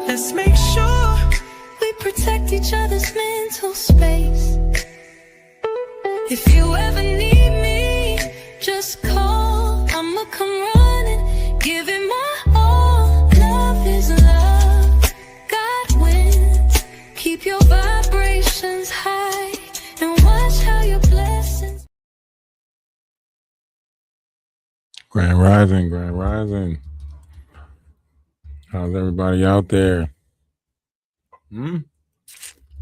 Let's make sure we protect each other's mental space. If you ever need me, just call. I'ma come running, give it my all. Love is love, God wins. Keep your vibrations high and watch how your blessings. Grand Rising, Grand Rising. How's everybody out there?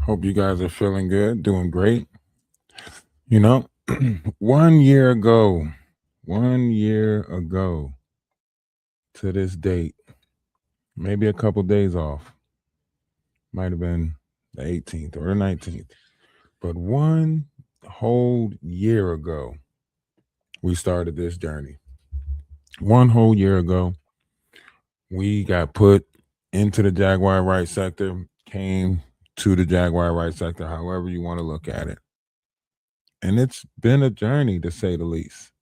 Hope you guys are feeling good, doing great. You know, 1 year ago to this date, maybe a couple days off, might have been the 18th or the 19th, but 1 whole year ago, we started this journey. 1 whole year ago, we got put into the Jaguar right sector, came to the Jaguar right sector, however you want to look at it. And it's been a journey, to say the least.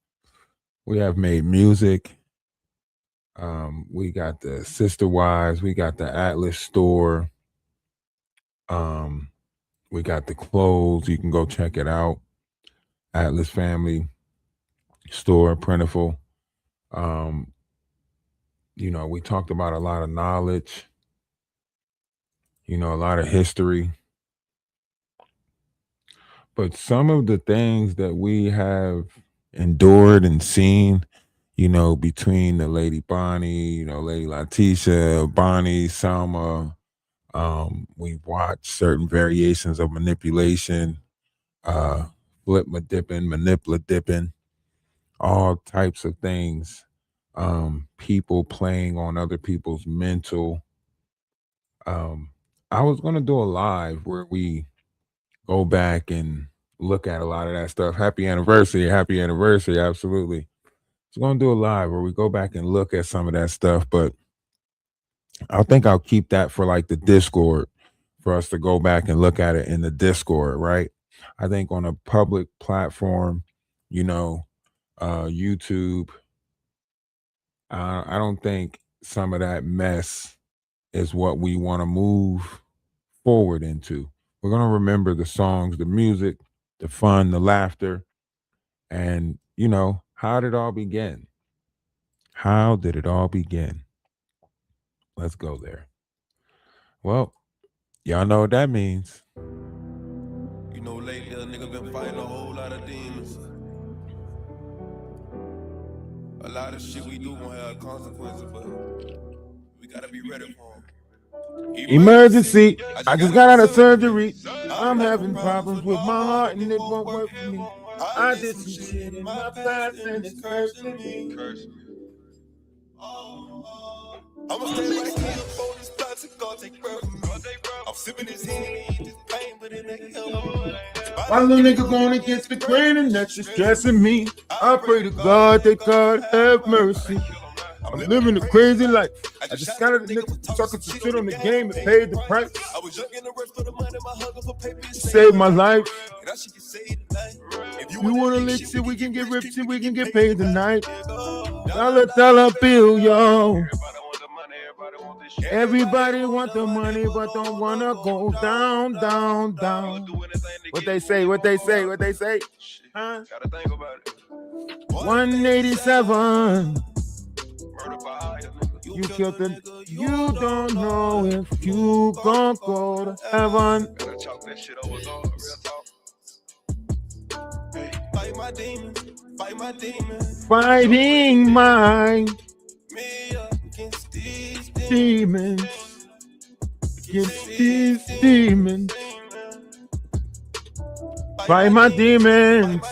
We have made music. We got the DaWise. We got the Atlas store. We got the clothes. You can go check it out. Atlas Family Store, Plentiful. We talked about a lot of knowledge, a lot of history. But some of the things that we have endured and seen, between the Lady Bonnie, Lady Letitia, Bonnie, Selma, we watched certain variations of manipulation, flip dipping, manipula dipping, all types of things. People playing on other people's mental. I was going to do a live where we go back and look at a lot of that stuff. Happy anniversary, absolutely. So going to do a live where we go back and look at some of that stuff, but I think I'll keep that for like the Discord, for us to go back and look at it in the Discord, right? I think on a public platform, YouTube, I don't think some of that mess is what we want to move forward into. We're going to remember the songs, the music, the fun, the laughter, and, how did it all begin? How did it all begin? Let's go there. Well, y'all know what that means. Lately a nigga been fighting a whole lot of demons. A lot of shit we do gonna have consequences, but we gotta be ready for them. Emergency. I just got out of surgery. I'm having problems with my heart and it won't work for me. I did some shit in my past and it's cursing me. I'ma stay right here for this plastic, God take birth from me. I'm sipping this Henny, this pain, but it ain't helping. My little nigga going against the grain and that's just stressing me. I pray to God that God have mercy. I'm living a crazy life. I just got out of the nigga talking some shit on the game and paid the price. Saved my life. If you want to lick shit, we can get ripped shit, we can get paid tonight. Dollar bill, yo. Everybody want the money, but don't wanna go down. What they say? Huh? 187. You killed the. You don't know if you gon' go to heaven. Fight my demons, fight my demons. Fighting my Me against these demons. Against these demons. Fight my demons.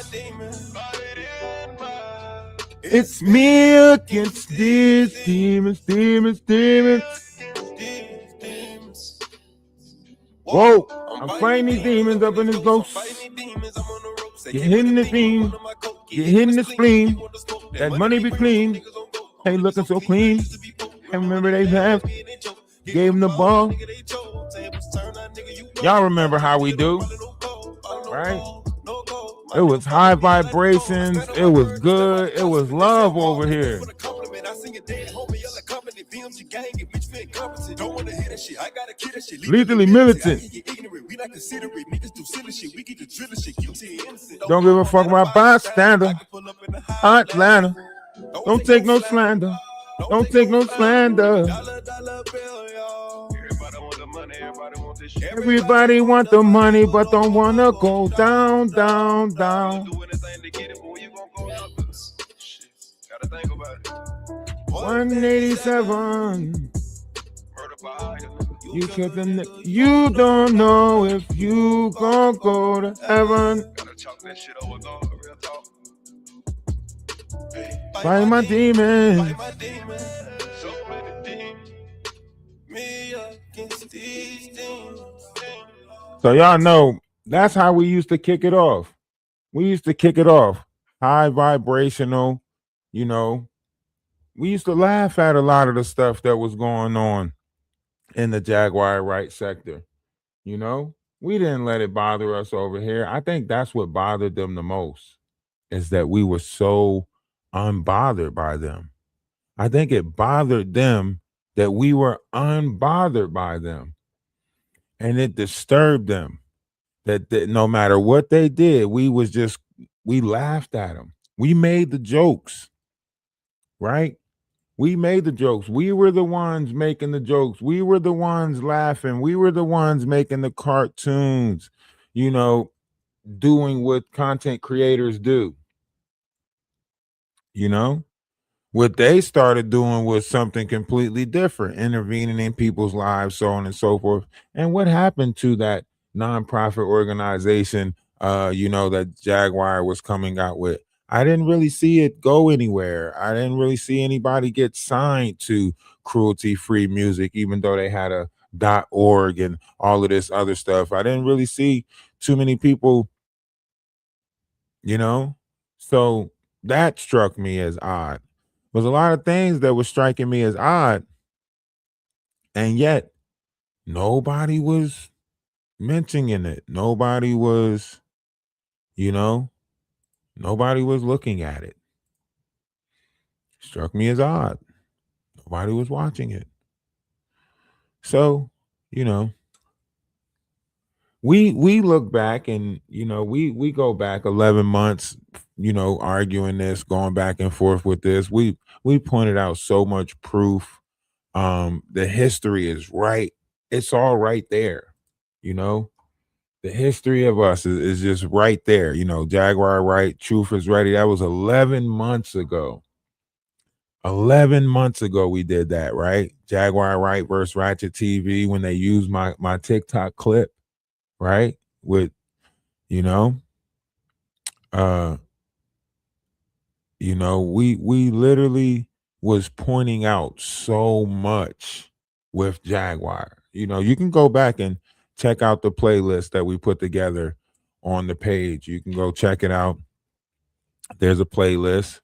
It's me against these demons. Whoa, I'm fighting these demons up in this ghost. You're hitting the theme. You're hitting the spleen. That money be clean. Ain't looking so clean. And remember they have gave him the ball. Y'all remember how we do, right? It was high vibrations. It was good. It was love over here. spit competent. Don't wanna hear that shit. I gotta kill that shit. Lethally militant. I get ignorant. We not considerate. Niggas do silly shit. We get the drilling shit. Guilty and innocent. Don't give a fuck about bystander. Atlanta. Don't take no slander. Don't take no slander. Dollar bill, y'all. Everybody want the money. Everybody want this shit. Everybody want the money, but don't wanna go down, down, down. Do anything to get it, boy. You gonna go down. Shit. Gotta think about it. 187. Murder by item. You killed the you don't know if you gon' go to heaven. Gotta chalk that shit over, dog. Real talk. Fight my demons. Fight my demons. So many demons. Me against these demons. So y'all know that's how we used to kick it off. We used to kick it off high vibrational, you know. We used to laugh at a lot of the stuff that was going on in the Jaguar right sector. You know, we didn't let it bother us over here. I think that's what bothered them the most, is that we were so unbothered by them. I think it bothered them that we were unbothered by them. And it disturbed them that no matter what they did, we laughed at them. We made the jokes, right? We made the jokes. We were the ones making the jokes. We were the ones laughing. We were the ones making the cartoons, you know, doing what content creators do. You know, what they started doing was something completely different, intervening in people's lives, so on and so forth. And what happened to that nonprofit organization, you know, that Jaguar was coming out with? I didn't really see it go anywhere. I didn't really see anybody get signed to cruelty-free music, even though they had a .org and all of this other stuff. I didn't really see too many people, you know? So that struck me as odd. There's a lot of things that were striking me as odd, and yet nobody was mentioning it. Nobody was, you know, nobody was looking at it. Struck me as odd. Nobody was watching it. So, you know, we look back and, you know, we go back 11 months, you know, arguing this, going back and forth with this. We pointed out so much proof. The history is right. It's all right there, you know. The history of us is just right there. You know, Jaguar right, Truth is Ready. That was 11 months ago. 11 months ago we did that, right? Jaguar right versus Ratchet TV, when they used my TikTok clip, right? With, you know, we literally was pointing out so much with Jaguar. You know, you can go back and check out the playlist that we put together on the page. You can go check it out. There's a playlist.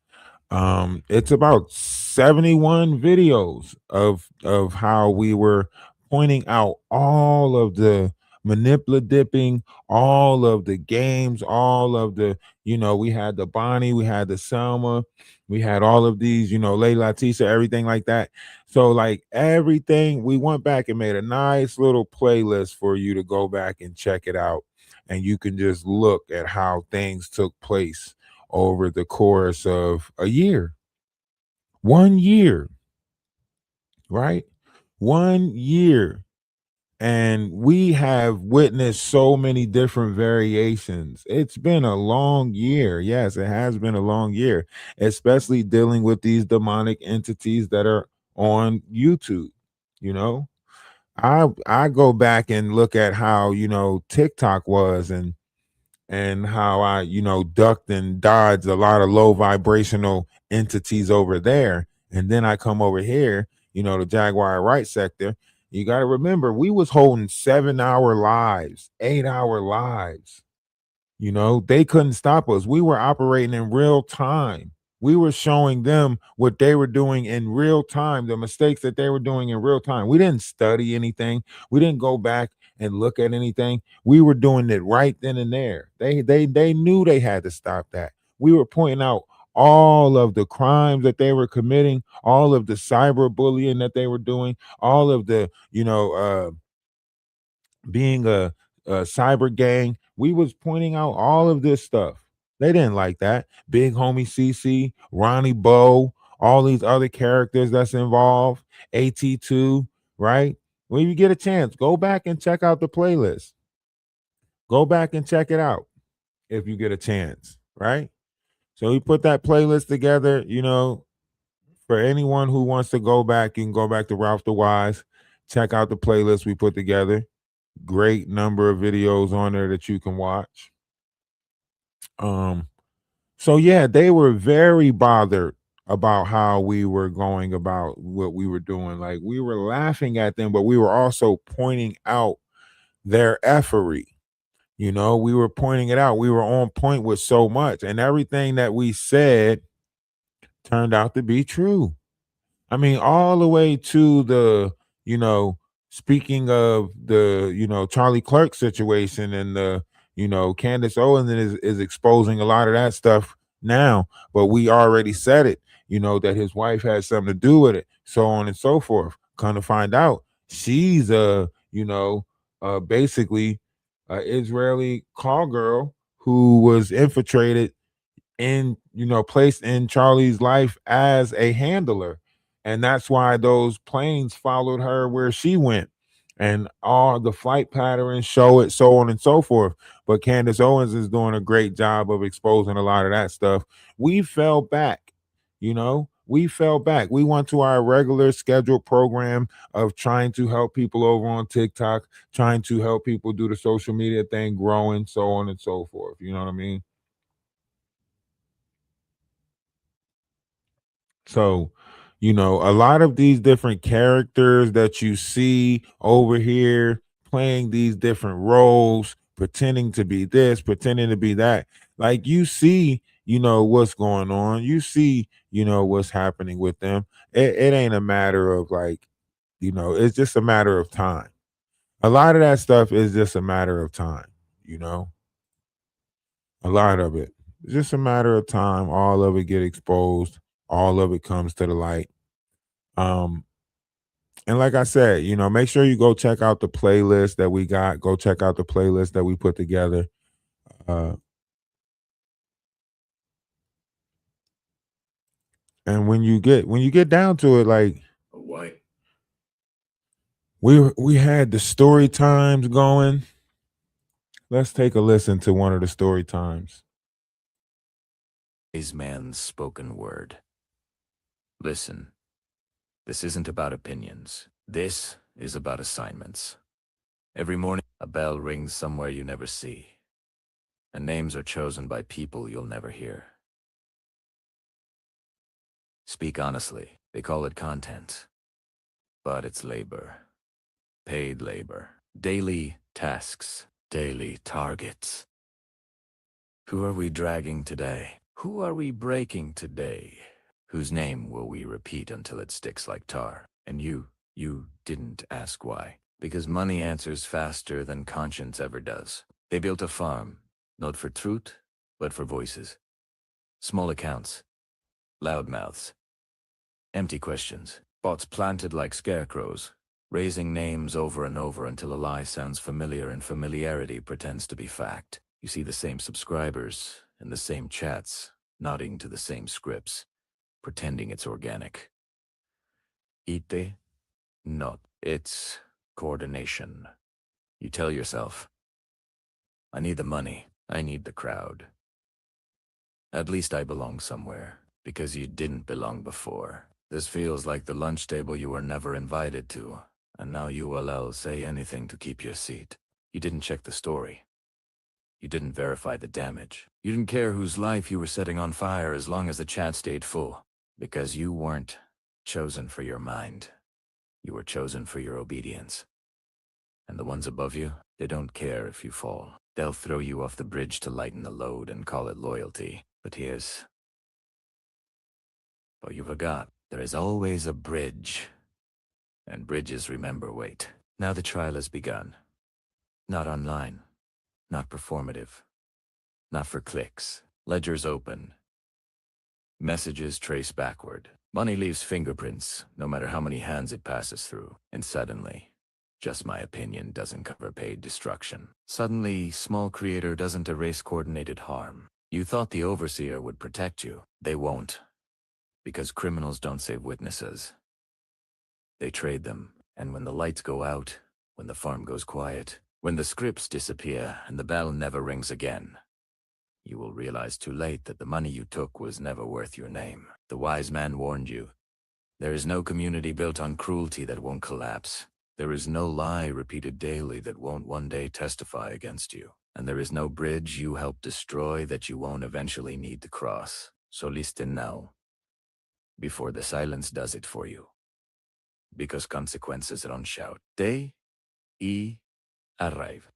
It's about 71 videos of how we were pointing out all of the manipula dipping, all of the games, all of the, you know, we had the Bonnie, we had the Selma, we had all of these, you know, Lady Latisa, everything like that. So like everything, we went back and made a nice little playlist for you to go back and check it out. And you can just look at how things took place over the course of a year. 1 year, right? 1 year. And we have witnessed so many different variations. It's been a long year. Yes, it has been a long year, especially dealing with these demonic entities that are on YouTube. You know, I go back and look at how, you know, TikTok was and how I, you know, ducked and dodged a lot of low vibrational entities over there. And then I come over here, you know, the Jaguar right sector. You got to remember, we was holding 7-hour lives, 8-hour lives. You know, they couldn't stop us. We were operating in real time. We were showing them what they were doing in real time, the mistakes that they were doing in real time. We didn't study anything. We didn't go back and look at anything. We were doing it right then and there. They knew they had to stop that. We were pointing out all of the crimes that they were committing, all of the cyberbullying that they were doing, all of the, being a cyber gang. We was pointing out all of this stuff. They didn't like that. Big homie CC, Ronnie Bo, all these other characters that's involved, AT2, right? When you get a chance, go back and check out the playlist. Go back and check it out if you get a chance, right? So we put that playlist together, for anyone who wants to go back, you can go back to Ralph DaWise, check out the playlist we put together. Great number of videos on there that you can watch. So yeah, they were very bothered about how we were going about what we were doing. Like, we were laughing at them, but we were also pointing out their effery. We were pointing it out. We were on point with so much, and everything that we said turned out to be true. I mean, all the way to the, you know, speaking of the, Charlie Clerk situation, and the, Candace Owens is exposing a lot of that stuff now, but we already said it, that his wife had something to do with it, so on and so forth. Come to find out, she's basically a Israeli call girl who was infiltrated in, placed in Charlie's life as a handler, and that's why those planes followed her where she went, and all the flight patterns show it, so on and so forth. But Candace Owens is doing a great job of exposing a lot of that stuff. We fell back. We fell back. We went to our regular scheduled program of trying to help people over on TikTok, trying to help people do the social media thing, growing, so on and so forth. You know what I mean? So, a lot of these different characters that you see over here playing these different roles, pretending to be this, pretending to be that, like, you see, what's going on. You see, what's happening with them. It ain't a matter of, like, it's just a matter of time. A lot of that stuff is just a matter of time, you know, a lot of it. It's just a matter of time. All of it get exposed. All of it comes to the light. Um, and like I said, make sure you go check out the playlist that we got. Go check out the playlist that we put together. Uh, and when you get down to it, like, Why? we had the story times going. Let's take a listen to one of the story times. Wise man's spoken word. Listen, this isn't about opinions. This is about assignments. Every morning, a bell rings somewhere you never see, and names are chosen by people you'll never hear. Speak honestly. They call it content, but it's labor. Paid labor. Daily tasks. Daily targets. Who are we dragging today? Who are we breaking today? Whose name will we repeat until it sticks like tar? And you didn't ask why. Because money answers faster than conscience ever does. They built a farm, not for truth, but for voices. Small accounts, loud mouths, empty questions, bots planted like scarecrows, raising names over and over until a lie sounds familiar and familiarity pretends to be fact. You see the same subscribers and the same chats, nodding to the same scripts, pretending it's organic. Ite? Not. It's coordination. You tell yourself, I need the money. I need the crowd. At least I belong somewhere, because you didn't belong before. This feels like the lunch table you were never invited to, and now you will say anything to keep your seat. You didn't check the story. You didn't verify the damage. You didn't care whose life you were setting on fire as long as the chat stayed full. Because you weren't chosen for your mind. You were chosen for your obedience. And the ones above you, they don't care if you fall. They'll throw you off the bridge to lighten the load and call it loyalty. But here's what you forgot. There is always a bridge. And bridges remember weight. Now the trial has begun. Not online. Not performative. Not for clicks. Ledgers open. Messages trace backward. Money leaves fingerprints, no matter how many hands it passes through. And suddenly, just my opinion doesn't cover paid destruction. Suddenly, small creator doesn't erase coordinated harm. You thought the overseer would protect you. They won't. Because criminals don't save witnesses. They trade them. And when the lights go out, when the farm goes quiet, when the scripts disappear and the bell never rings again, you will realize too late that the money you took was never worth your name. The wise man warned you. There is no community built on cruelty that won't collapse. There is no lie repeated daily that won't one day testify against you. And there is no bridge you help destroy that you won't eventually need to cross. So listen now, before the silence does it for you. Because consequences don't shout. They arrive.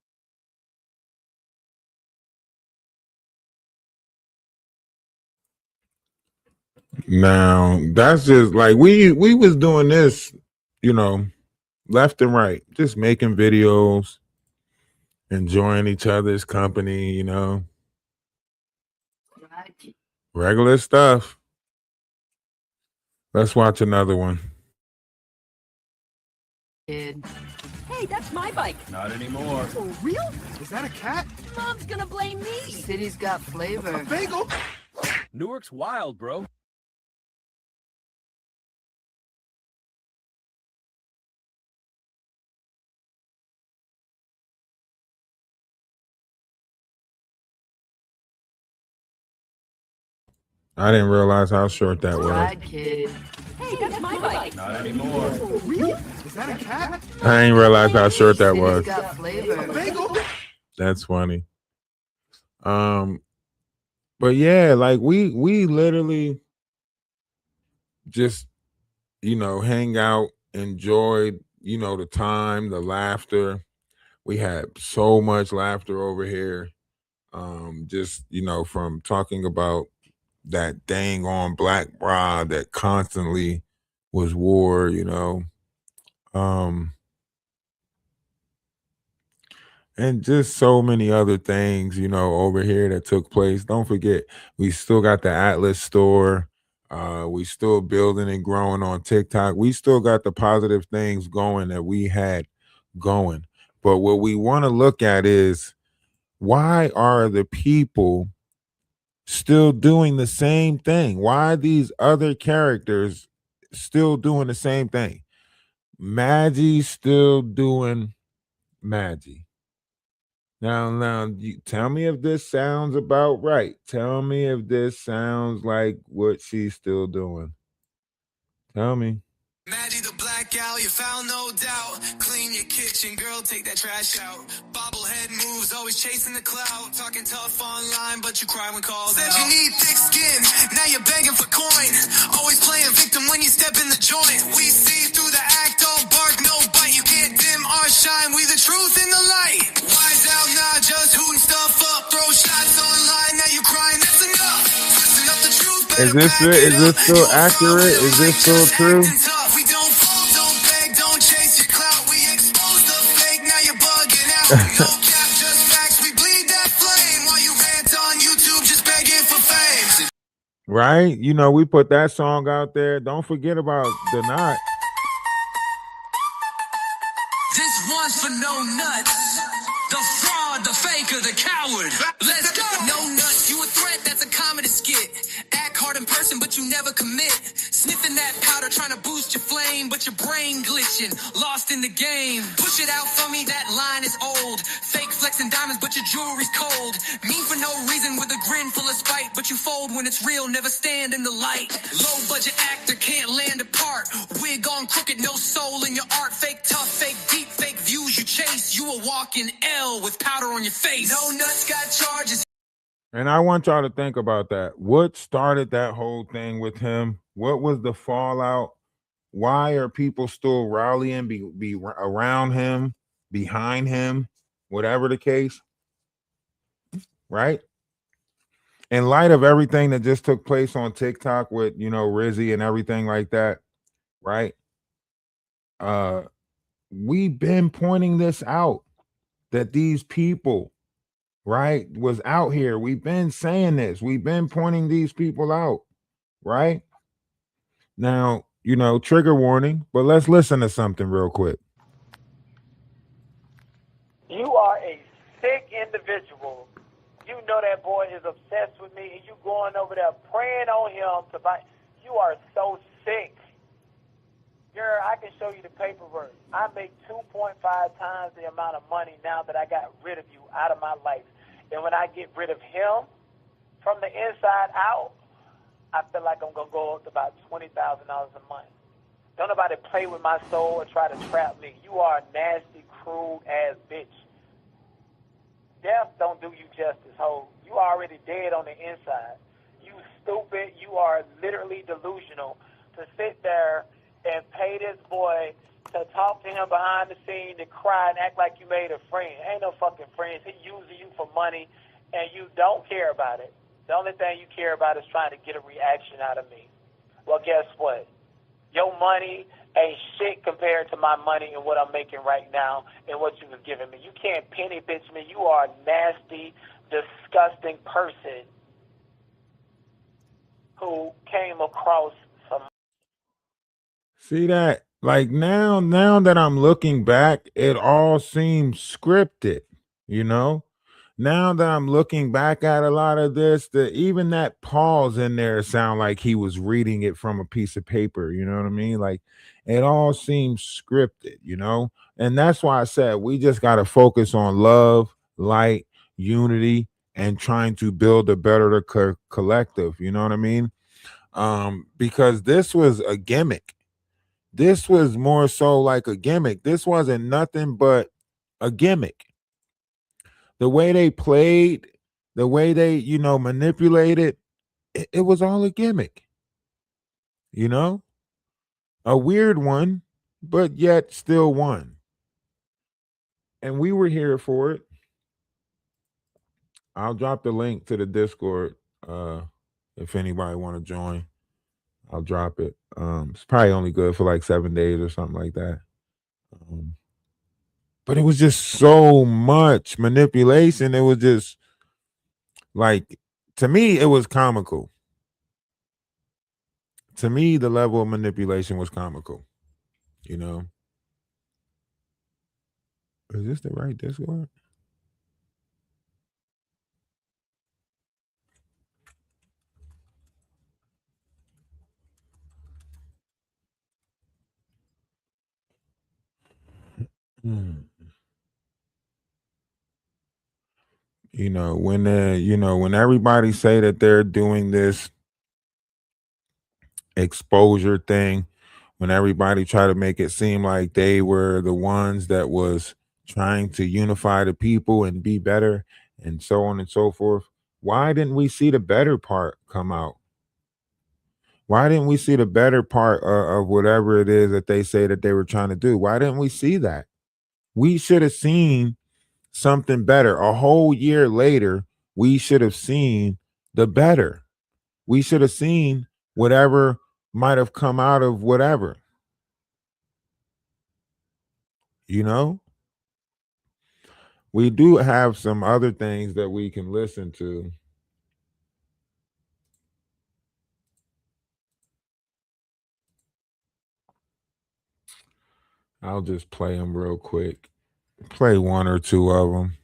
Now that's just like we was doing this, you know, left and right, just making videos, enjoying each other's company, you know, regular stuff. Let's watch another one. Hey, that's my bike. Not anymore. For real? Is that a cat? Mom's gonna blame me. City's got flavor. A bagel? Newark's wild, bro. I didn't realize how short that was. Ride, kid. Hey, that's my bike. Not anymore. For real? Is that a cat? I didn't realize how short that City's was. got flavor. A bagel? That's funny. But yeah, like we literally just, you know, hang out, enjoyed, you know, the time, the laughter. We had so much laughter over here. Just, you know, from talking about that dang on black bra that constantly was wore, you know. And just so many other things, you know, over here that took place. Don't forget, we still got the Atlas store. We still building and growing on TikTok. We still got the positive things going that we had going. But what we want to look at is, why are the people still doing the same thing? Why are these other characters still doing the same thing? Maggie's still doing Maggie. Now, you tell me if this sounds about right. Tell me if this sounds like what she's still doing. Tell me. Maddie the black gal, you found no doubt. Clean your kitchen, girl, take that trash out. Bobblehead moves, always chasing the clout. Talking tough online, but you cry when called out. Said you need thick skin, now you're begging for coin. Always playing victim when you step in the joint. We see through the act, all bark, no bite. You can't dim our shine, we the truth in the light. Wise out now, just hooting stuff up. Throw shots online, now you crying, that's enough. Twisting up the truth, Is this it? Is this still accurate? Is this still true? We don't fall, don't beg, don't chase your clout. We expose the fake, now you're bugging out. No cap, just facts, we bleed that flame. While you rant on YouTube, just begging for fame. Right? You know, we put that song out there. Don't forget about the knot. This one's for no nuts. The fraud, the faker, the coward. Let's go. No nuts, you a threat, that's a comedy skit. Act hard in person, but you never commit. Sniffing that powder, trying to boost your flame, but your brain glitching, lost in the game. Push it out for me, that line is old. Fake flexing diamonds, but your jewelry's cold. Mean for no reason with a grin full of spite, but you fold when it's real, never stand in the light. Low budget actor, can't land a part. Wig on crooked, no soul in your art. Fake tough, fake deep, fake views you chase. You a walking L with powder on your face. No nuts, got charges. And I want y'all to think about that. What started that whole thing with him? What was the fallout? Why are people still rallying, be around him, behind him, whatever the case? Right? In light of everything that just took place on TikTok with, you know, Rizzy and everything like that, right? We've been pointing this out, that these people, right, was out here. We've been saying this. We've been pointing these people out, right? Now, trigger warning, but let's listen to something real quick. You are a sick individual. You know that boy is obsessed with me, and you going over there praying on him to buy. You are so sick. Girl, I can show you the paperwork. I make 2.5 times the amount of money now that I got rid of you out of my life. And when I get rid of him from the inside out, I feel like I'm going to go up to about $20,000 a month. Don't nobody play with my soul or try to trap me. You are a nasty, cruel ass bitch. Death don't do you justice, ho. You already dead on the inside. You stupid. You are literally delusional to sit there and pay this boy to talk to him behind the scene, to cry and act like you made a friend. Ain't no fucking friends. He using you for money, and you don't care about it. The only thing you care about is trying to get a reaction out of me. Well, guess what? Your money ain't shit compared to my money and what I'm making right now and what you was giving me. You can't penny bitch me. You are a nasty, disgusting person who came across some. See that? Like now that I'm looking back, it all seems scripted, you know? Now that I'm looking back at a lot of this, even that pause in there sound like he was reading it from a piece of paper, you know what I mean? Like it all seems scripted, you know? And that's why I said we just got to focus on love, light, unity, and trying to build a better collective, you know what I mean? Because this was a gimmick. This was more so like a gimmick. This wasn't nothing but a gimmick. The way they played, the way they, manipulated, it was all a gimmick. You know? A weird one, but yet still one. And we were here for it. I'll drop the link to the Discord if anybody want to join. I'll drop it. It's probably only good for like 7 days or something like that. But it was just so much manipulation. It was just like, to me, it was comical. To me, the level of manipulation was comical. You know, is this the right Discord? Hmm. When everybody say that they're doing this exposure thing, when everybody try to make it seem like they were the ones that was trying to unify the people and be better and so on and so forth, why didn't we see the better part come out? Why didn't we see the better part of whatever it is that they say that they were trying to do? Why didn't we see that? We should have seen something better. A whole year later, we should have seen the better. We should have seen whatever might have come out of whatever. You know, we do have some other things that we can listen to. I'll just play them real quick. Play one or two of them.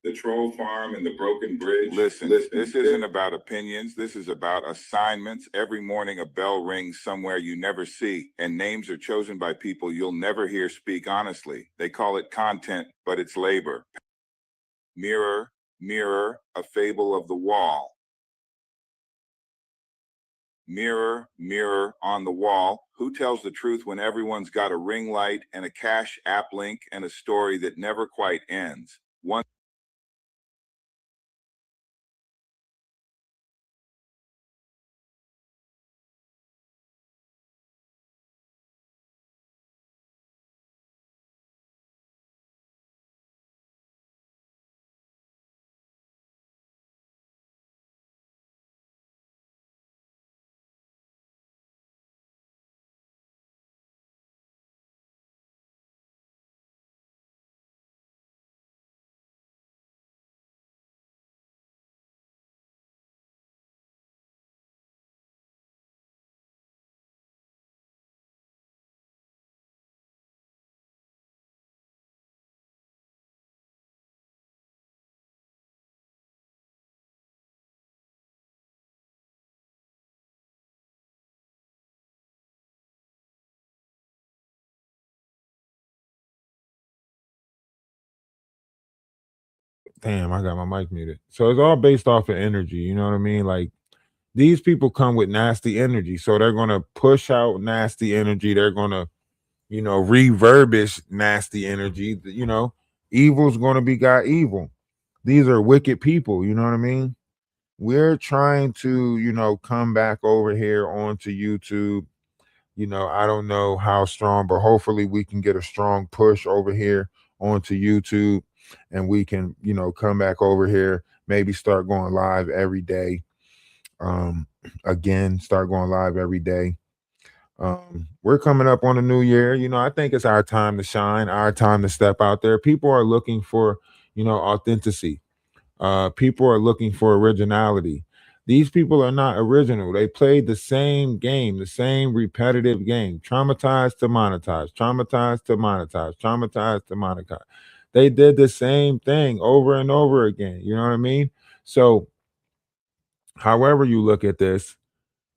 The troll farm and the broken bridge. Listen, this isn't about opinions. This is about assignments. Every morning, a bell rings somewhere you never see, and names are chosen by people you'll never hear speak honestly. They call it content, but it's labor. Mirror, mirror, a fable of the wall. Mirror, mirror on the wall, who tells the truth when everyone's got a ring light and a cash app link and a story that never quite ends? One damn, I got my mic muted. So it's all based off of energy. You know what I mean? Like these people come with nasty energy, so they're gonna push out nasty energy. They're gonna, reverbish nasty energy. Evil's gonna be got evil. These are wicked people. You know what I mean? We're trying to, come back over here onto YouTube. I don't know how strong, but hopefully we can get a strong push over here onto YouTube and we can, come back over here, maybe start going live every day. Again, start going live every day. We're coming up on the new year. I think it's our time to shine, our time to step out there. People are looking for, authenticity. People are looking for originality. These people are not original. They played the same game, the same repetitive game. Traumatized to monetize, traumatized to monetize, traumatized to monetize. They did the same thing over and over again. You know what I mean? So, however you look at this,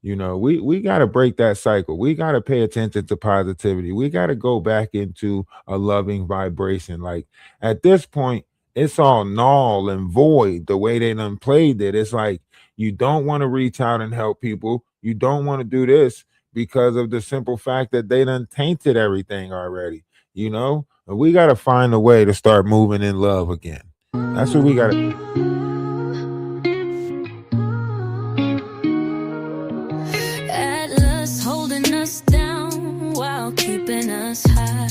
we got to break that cycle. We got to pay attention to positivity. We got to go back into a loving vibration. Like at this point, it's all null and void the way they done played it. It's like you don't want to reach out and help people. You don't want to do this because of the simple fact that they done tainted everything already. And we got to find a way to start moving in love again. That's what we got to. Atlas holding us down while keeping us high.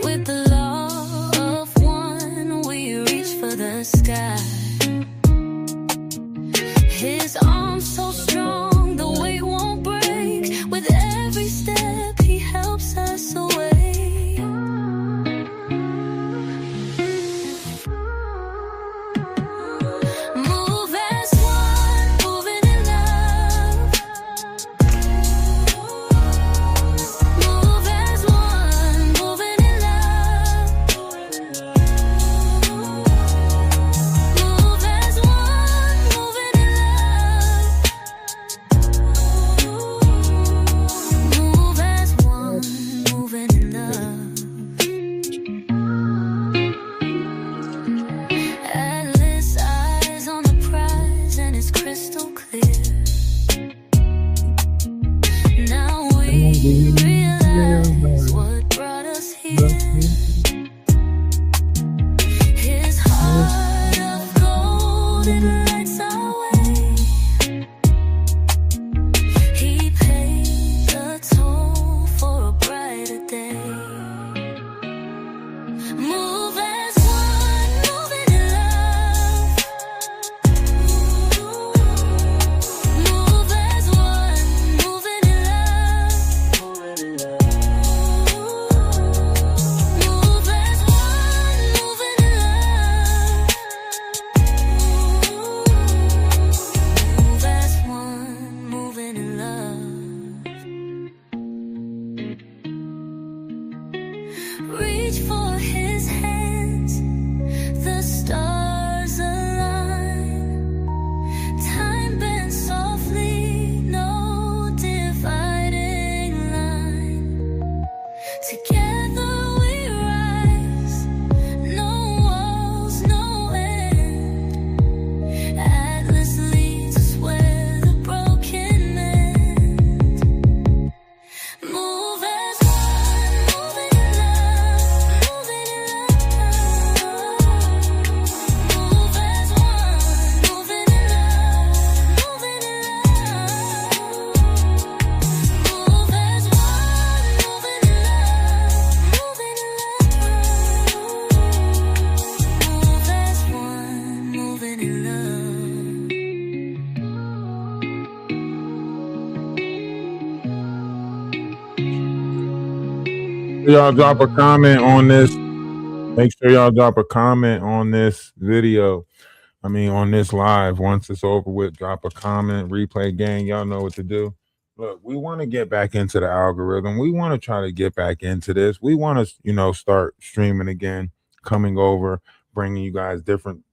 With the law of one, we reach for the sky. His arms so strong, the weight won't break. With every step, he helps us away. Move as one, moving in love. Move as one, moving in love. Move as one, moving in love. Move as one, moving in love. Atlas eyes on the prize and it's crystal clear. Now we realize what brought us here. His heart of gold, it lights our way. He paid the toll for a brighter day. Move as one, moving in love. Move as one, moving in love. Move as one, moving in love. Move as one, moving in love. Reach for his hands, the stars align. Time bends softly, no dividing line. Together we rise, no walls, no end. Atlas leads us where the broken mend. Move as one, moving in love, moving in love. Move as one, moving in love, moving in love. Move as one, moving in love, moving in love. Move as one, moving in love. Y'all drop a comment on this. Make sure y'all drop a comment on this video. On this live. Once it's over with, drop a comment, replay gang. Y'all know what to do. Look, we want to get back into the algorithm. We want to try to get back into this. We want to, start streaming again, coming over, bringing you guys different,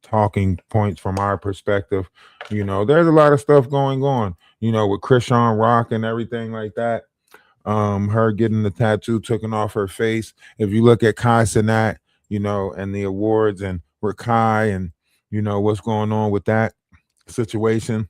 talking points from our perspective. There's a lot of stuff going on, with Krishan Rock and everything like that. Her getting the tattoo taken off her face. If you look at Kai Cenat, and the awards and Rakai and, what's going on with that situation.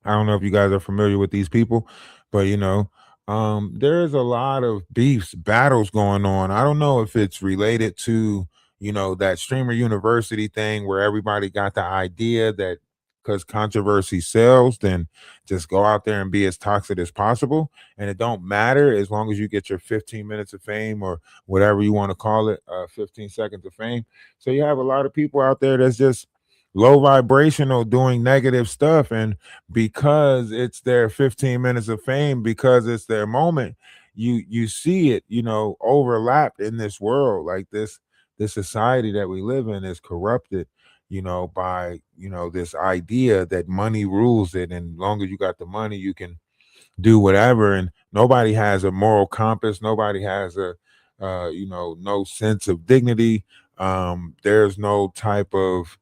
I don't know if you guys are familiar with these people, but there's a lot of beefs, battles going on. I don't know if it's related to, that streamer university thing where everybody got the idea that because controversy sells, then just go out there and be as toxic as possible. And it don't matter as long as you get your 15 minutes of fame or whatever you want to call it, 15 seconds of fame. So you have a lot of people out there that's just low vibrational doing negative stuff, and because it's their 15 minutes of fame, because it's their moment, you see it overlapped in this world. Like this society that we live in is corrupted by this idea that money rules it, and as long as you got the money you can do whatever, and nobody has a moral compass, nobody has a no sense of dignity. There's no type of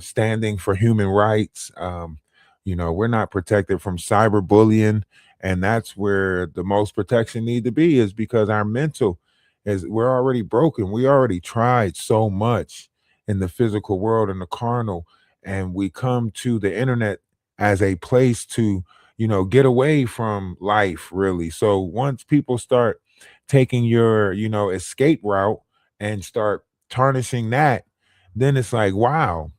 standing for human rights. We're not protected from cyberbullying, and that's where the most protection need to be, is because our mental is, we're already broken. We already tried so much in the physical world and the carnal, and we come to the internet as a place to get away from life, really. So once people start taking your escape route and start tarnishing that, then it's like, wow.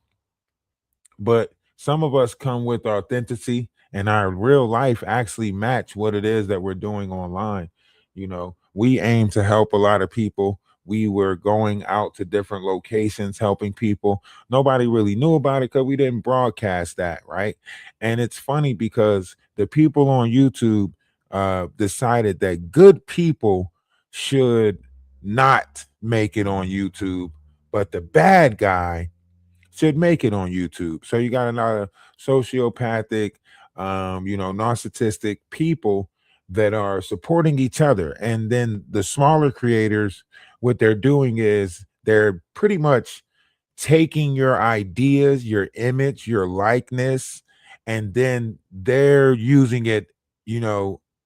But some of us come with authenticity, and our real life actually match what it is that we're doing online. We aim to help a lot of people. We were going out to different locations helping people. Nobody really knew about it because we didn't broadcast that, right? And it's funny because the people on YouTube decided that good people should not make it on YouTube, but the bad guy should make it on YouTube. So you got a lot of sociopathic, narcissistic people that are supporting each other. And then the smaller creators, what they're doing is they're pretty much taking your ideas, your image, your likeness, and then they're using it,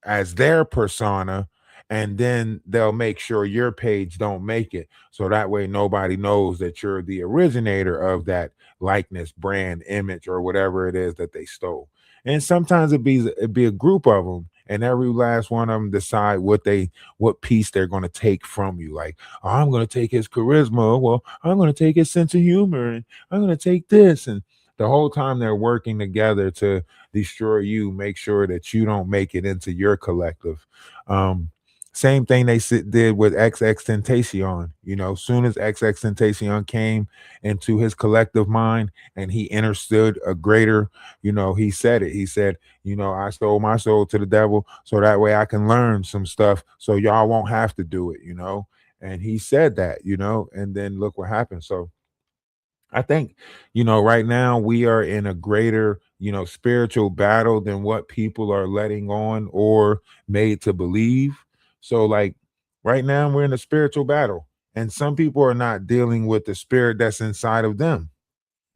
as their persona, and then they'll make sure your page don't make it, so that way nobody knows that you're the originator of that likeness, brand, image, or whatever it is that they stole. And sometimes it'd be a group of them, and every last one of them decide what piece they're going to take from you. Like, oh, I'm going to take his charisma, well, I'm going to take his sense of humor, and I'm going to take this. And the whole time they're working together to destroy you, make sure that you don't make it into your collective. Same thing they did with XXXTentacion. Soon as XXXTentacion came into his collective mind and he understood a greater, he said it. He said, I sold my soul to the devil so that way I can learn some stuff so y'all won't have to do it, And he said that, and then look what happened. So I think, right now we are in a greater, spiritual battle than what people are letting on or made to believe. So, like, right now we're in a spiritual battle, and some people are not dealing with the spirit that's inside of them,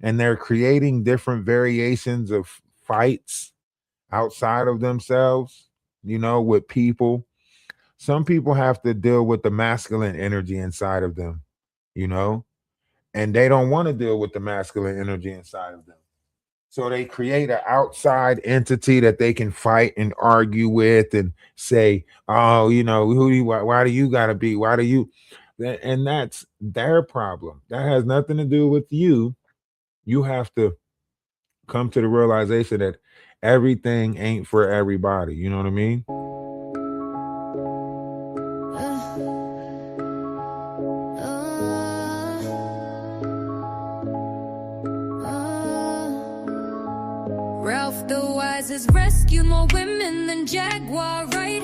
and they're creating different variations of fights outside of themselves, with people. Some people have to deal with the masculine energy inside of them, and they don't want to deal with the masculine energy inside of them. So they create an outside entity that they can fight and argue with and say, oh, why do you got to be? Why do you? And that's their problem. That has nothing to do with you. You have to come to the realization that everything ain't for everybody. You know what I mean? Ralph DaWise has rescued more women than Jaguar, right?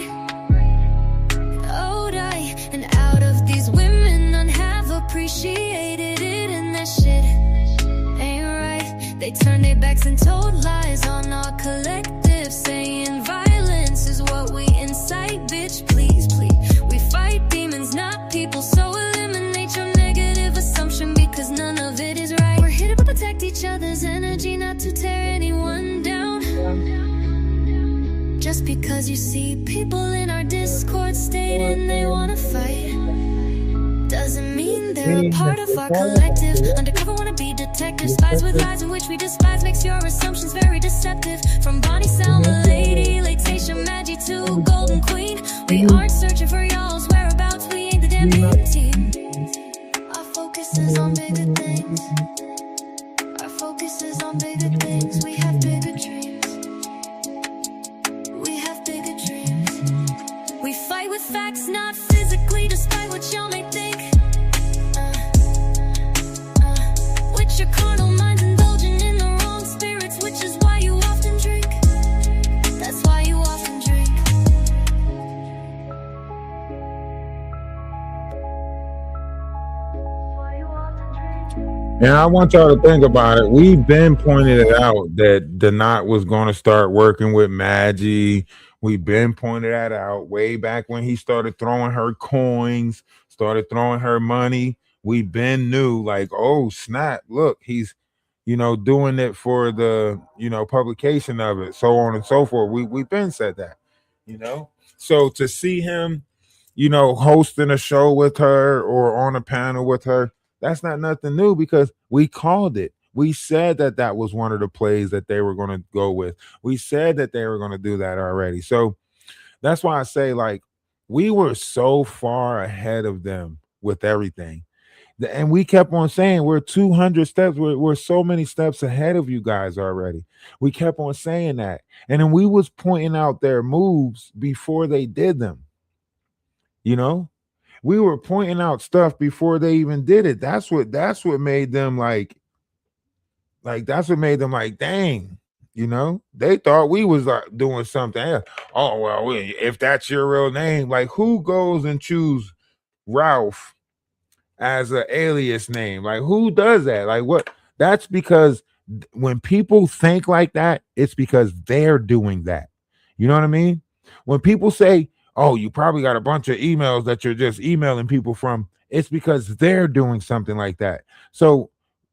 Oh, and out of these women, none have appreciated it, and that shit ain't right. They turned their backs and told lies on our collective, saying violence is what we incite. Bitch, please, please. We fight demons, not people, so eliminate your negative assumption, because none of it is right. We're here to protect each other's energy, not to tear anyone down. Just because you see people in our Discord stating they wanna fight doesn't mean They're a part of our collective. Undercover wanna be detectives. Spies with lies in which we despise. Makes your assumptions very deceptive. From Bonnie, Selma, Lady, Letitia, Maggie to Golden Queen. We aren't searching for y'all's whereabouts. We ain't the damn team. Our focus is on bigger things. Our focus is on bigger things. We have bigger dreams. We have bigger dreams. We fight with facts, not physically, despite what y'all may think. With your carnal minds indulging in the wrong spirits, which is why you often drink. That's why you often drink. And I want y'all to think about it. We've been pointed it out that Denot was going to start working with Maggie. We've been pointed that out way back when he started throwing her coins, started throwing her money. We've been knew like, oh snap! Look, he's doing it for the publication of it, so on and so forth. We've been said that, So to see him, hosting a show with her or on a panel with her. That's not nothing new because we called it. We said that that was one of the plays that they were going to go with. We said that they were going to do that already. So that's why I say, like, we were so far ahead of them with everything. And we kept on saying we're 200 steps. We're so many steps ahead of you guys already. We kept on saying that. And then we was pointing out their moves before they did them. We were pointing out stuff before they even did it. That's what made them like that's what made them like, dang, they thought we was like doing something else. Oh, well, if that's your real name, like who goes and choose Ralph as an alias name? Like who does that? Like what? That's because when people think like that, it's because they're doing that. You know what I mean? When people say, oh, you probably got a bunch of emails that you're just emailing people from, it's because they're doing something like that. So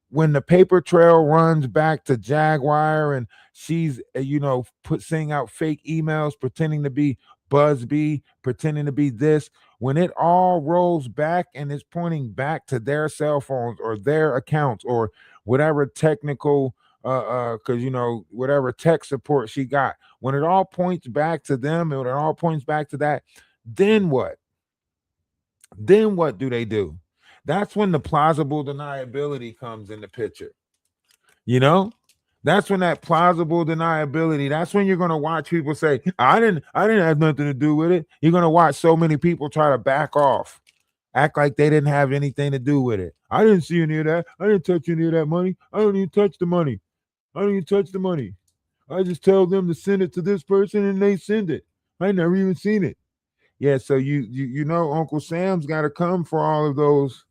when the paper trail runs back to Jaguar and she's saying out fake emails pretending to be Busby, pretending to be this, when it all rolls back and it's pointing back to their cell phones or their accounts or whatever technical because whatever tech support she got, when it all points back to them and when it all points back to that, then what do they do? That's when the plausible deniability comes in the picture. That's when that plausible deniability, that's when you're going to watch people say, I didn't have nothing to do with it. You're going to watch so many people try to back off, act like they didn't have anything to do with it. I didn't see any of that. I didn't touch any of that money. I don't even touch the money. I just tell them to send it to this person and they send it. I never even seen it. Yeah, so Uncle Sam's got to come for all of those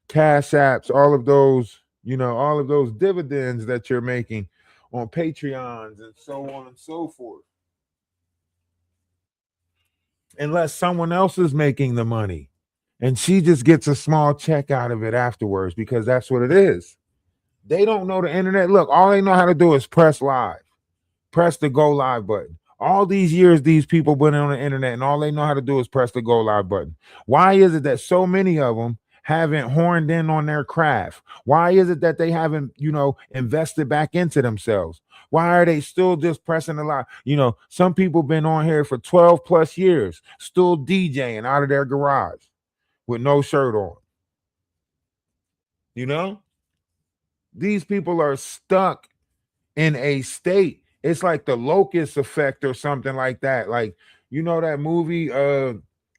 cash apps, all of those, all of those dividends that you're making on Patreons and so on and so forth. Unless someone else is making the money and she just gets a small check out of it afterwards because that's what it is. They don't know the internet. Look, all they know how to do is press live, press the go live button. All these years, these people been on the internet and all they know how to do is press the go live button. Why is it that so many of them haven't horned in on their craft? Why is it that they haven't, invested back into themselves? Why are they still just pressing the live? Some people been on here for 12 plus years, still DJing out of their garage with no shirt on. These people are stuck in a state. It's like the locust effect or something like that. Like, that movie,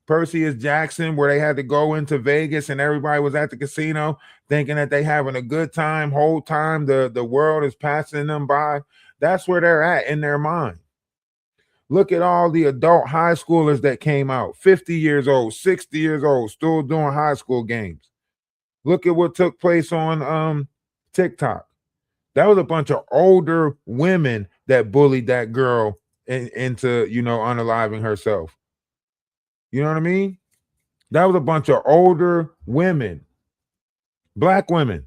Perseus Jackson, where they had to go into Vegas and everybody was at the casino thinking that they having a good time. Whole time the world is passing them by. That's where they're at in their mind. Look at all the adult high schoolers that came out, 50 years old, 60 years old, still doing high school games. Look at what took place on TikTok. That was a bunch of older women that bullied that girl into, unaliving herself. You know what I mean? That was a bunch of older women, black women,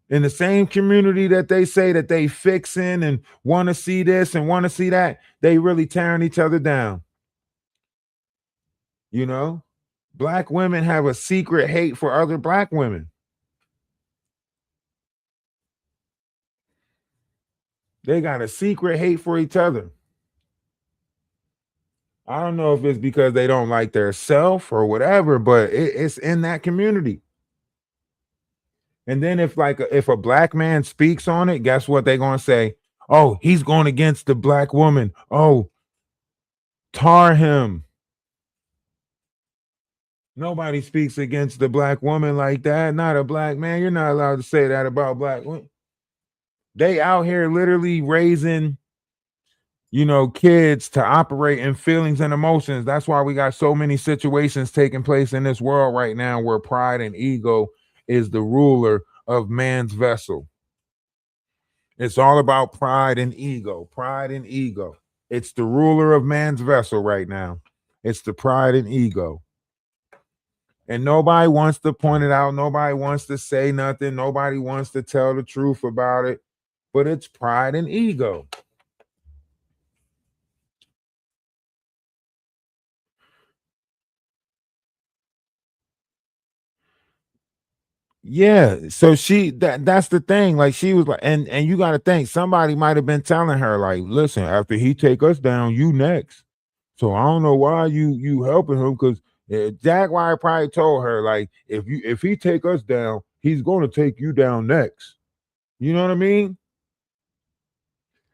in the same community that they say that they fixing and want to see this and want to see that. They really tearing each other down. Black women have a secret hate for other black women. They got a secret hate for each other. I don't know if it's because they don't like their self or whatever, but it's in that community. And then if a black man speaks on it, guess what they're gonna say? Oh, he's going against the black woman. Oh, tar him. Nobody speaks against the black woman like that. Not a black man. You're not allowed to say that about black women. They out here literally raising, kids to operate in feelings and emotions. That's why we got so many situations taking place in this world right now where pride and ego is the ruler of man's vessel. It's all about pride and ego. Pride and ego. It's the ruler of man's vessel right now. It's the pride and ego. And nobody wants to point it out. Nobody wants to say nothing. Nobody wants to tell the truth about it. But it's pride and ego. Yeah. So that's the thing. Like she was like, and you got to think somebody might have been telling her, like, listen, after he take us down, you next. So I don't know why you helping him, because Jaguar probably told her, like, if he take us down, he's going to take you down next. You know what I mean?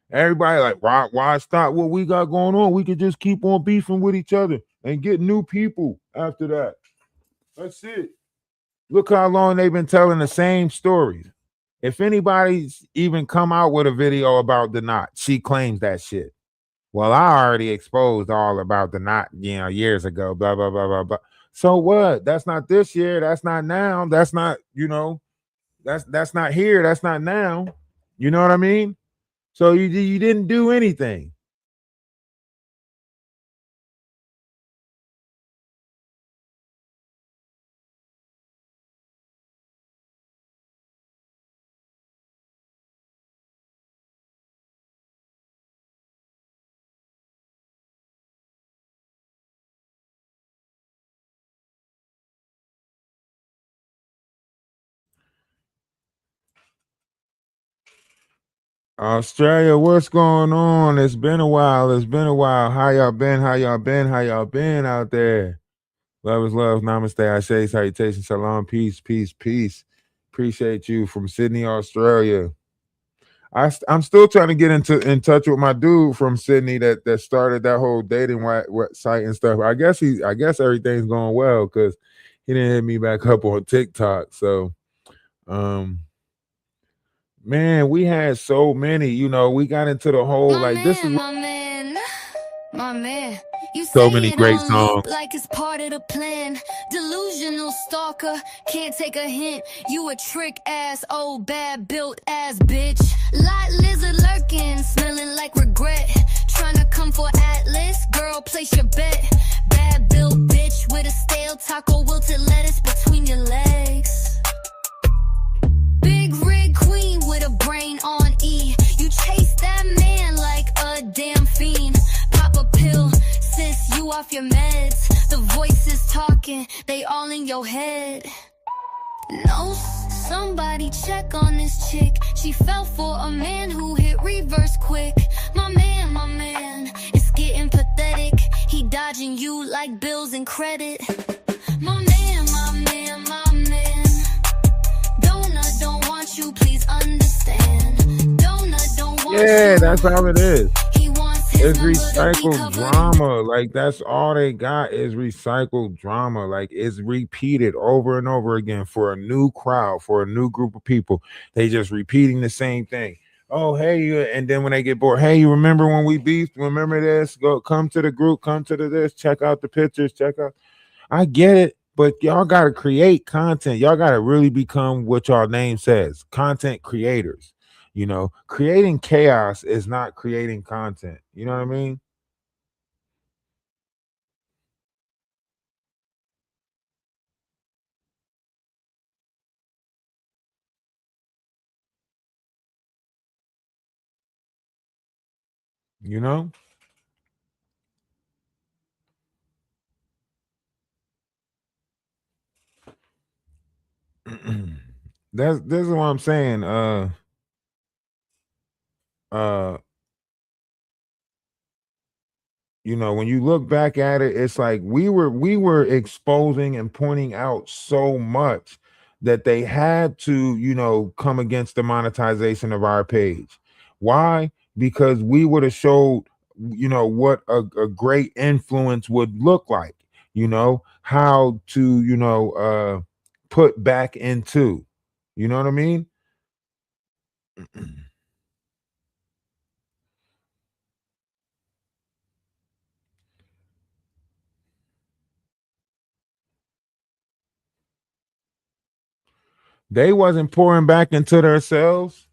Everybody like, why stop what we got going on? We could just keep on beefing with each other and get new people after that. That's it. Look how long they've been telling the same stories. If anybody's even come out with a video about the knot, she claims that shit. Well, I already exposed all about the knot, years ago, blah, blah, blah, blah, blah. So what? That's not this year. That's not now. That's not, that's not here. That's not now. You know what I mean? So you didn't do anything. Australia, what's going on? It's been a while. It's been a while. How y'all been? How y'all been? How y'all been out there? Love is love. Namaste. Ashe. Salutation. Shalom. Peace. Peace. Peace. Appreciate you from Sydney, Australia. I'm still trying to get in touch with my dude from Sydney that started that whole dating site and stuff. I guess everything's going well because he didn't hit me back up on TikTok. So, man, we had so many. We got into the whole this is my man. You so say many it great on loop songs. like it's part of the plan. Delusional stalker, can't take a hint. You a trick ass, old bad built ass bitch. Lot lizard lurking, smelling like regret. Trying to come for Atlas, girl, place your bet. Bad built bitch with a stale taco wilted lettuce between your legs. Big rig queen with a brain on E. You chase that man like a damn fiend. Pop a pill, sis, you off your meds. The voices talking, they all in your head. No, somebody check on this chick. She fell for a man who hit reverse quick. My man, it's getting pathetic. He dodging you like bills and credit. My man, Donut don't want you, please understand. Donut don't want you. Yeah, that's how it is. He wants his It's number to be recycled covered in drama. Like that's all they got is recycled drama. Like it's repeated over and over again for a new crowd, for a new group of people. They just repeating the same thing. Oh, hey, and then when they get bored, hey, you remember when we beefed? Remember this? Come to the group, come to this, check out the pictures, check out. I get it, but y'all gotta create content. Y'all gotta really become what y'all name says, content creators. Creating chaos is not creating content. You know what I mean? You know? this is what I'm saying. You know, when you look back at it, it's like we were exposing and pointing out so much that they had to, you know, come against the monetization of our page. Why? Because we would have showed, you know, what a great influence would look like, you know, how to, you know, put back into, you know what I mean? They wasn't pouring back into themselves.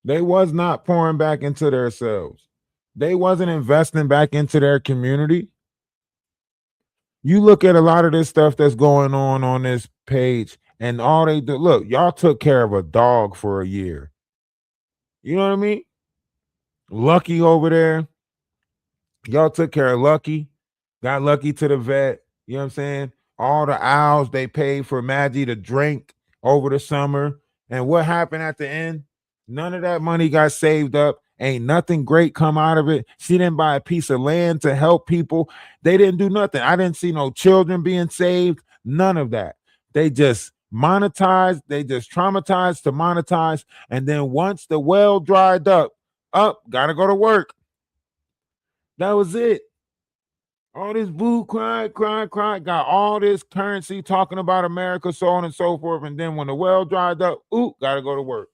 They was not pouring back into themselves. They wasn't investing back into their community. You look at a lot of this stuff that's going on this page, and all they do, look, y'all took care of a dog for a year. You know what I mean? Lucky over there, y'all took care of Lucky, got Lucky to the vet. You know what I'm saying? All the owls they paid for Maggie to drink over the summer. And what happened at the end? None of that money got saved up. Ain't nothing great come out of it. She didn't buy a piece of land to help people. They didn't do nothing. I didn't see no children being saved. None of that. They just monetized. They just traumatized to monetize. And then once the well dried up, gotta go to work. That was it. All this boo, cry, got all this currency talking about America, so on and so forth. And then when the well dried up, gotta go to work.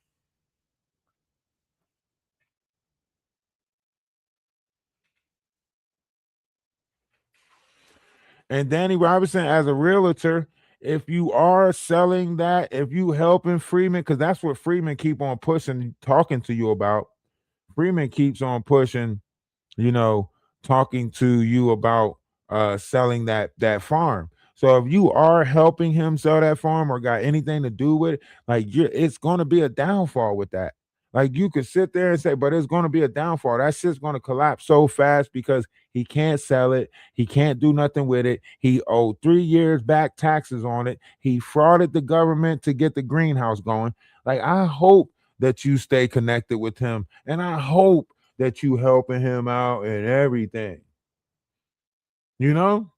And Danny Robinson, as a realtor, if you are selling that, if you helping Freeman, because that's what Freeman keep on pushing, talking to you about. Freeman keeps on pushing, you know, talking to you about selling that farm. So if you are helping him sell that farm or got anything to do with it, like it's going to be a downfall with that. Like you could sit there and say, but it's going to be a downfall. That shit's going to collapse so fast because he can't sell it. He can't do nothing with it. He owed 3 years back taxes on it. He frauded the government to get the greenhouse going. Like I hope that you stay connected with him, and I hope that you helping him out and everything. You know?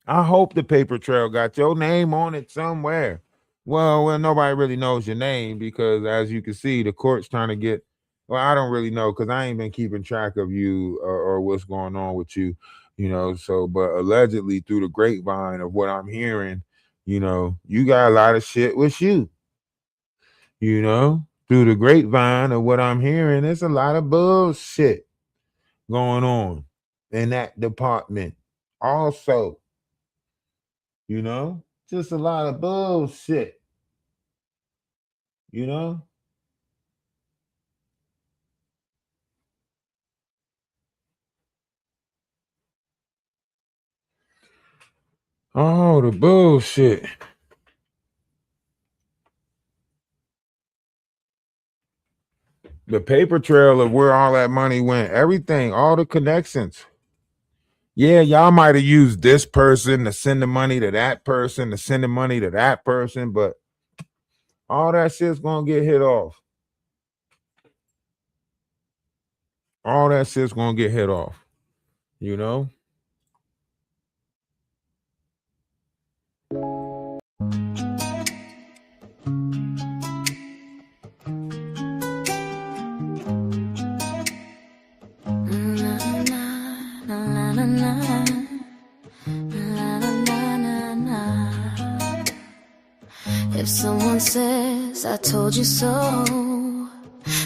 I hope the paper trail got your name on it somewhere. Well, nobody really knows your name because, as you can see, the court's trying to get. Well, I don't really know because I ain't been keeping track of you or what's going on with you, you know. So, but allegedly through the grapevine of what I'm hearing, you know, you got a lot of shit with you. You know, through the grapevine of what I'm hearing, there's a lot of bullshit going on in that department. Also, you know, just a lot of bullshit. You know? Oh, the bullshit. The paper trail of where all that money went, everything, all the connections. Yeah, y'all might have used this person to send the money to that person, to send the money to that person, but all that shit's gonna get hit off. All that shit's gonna get hit off. You know? If someone says I told you so,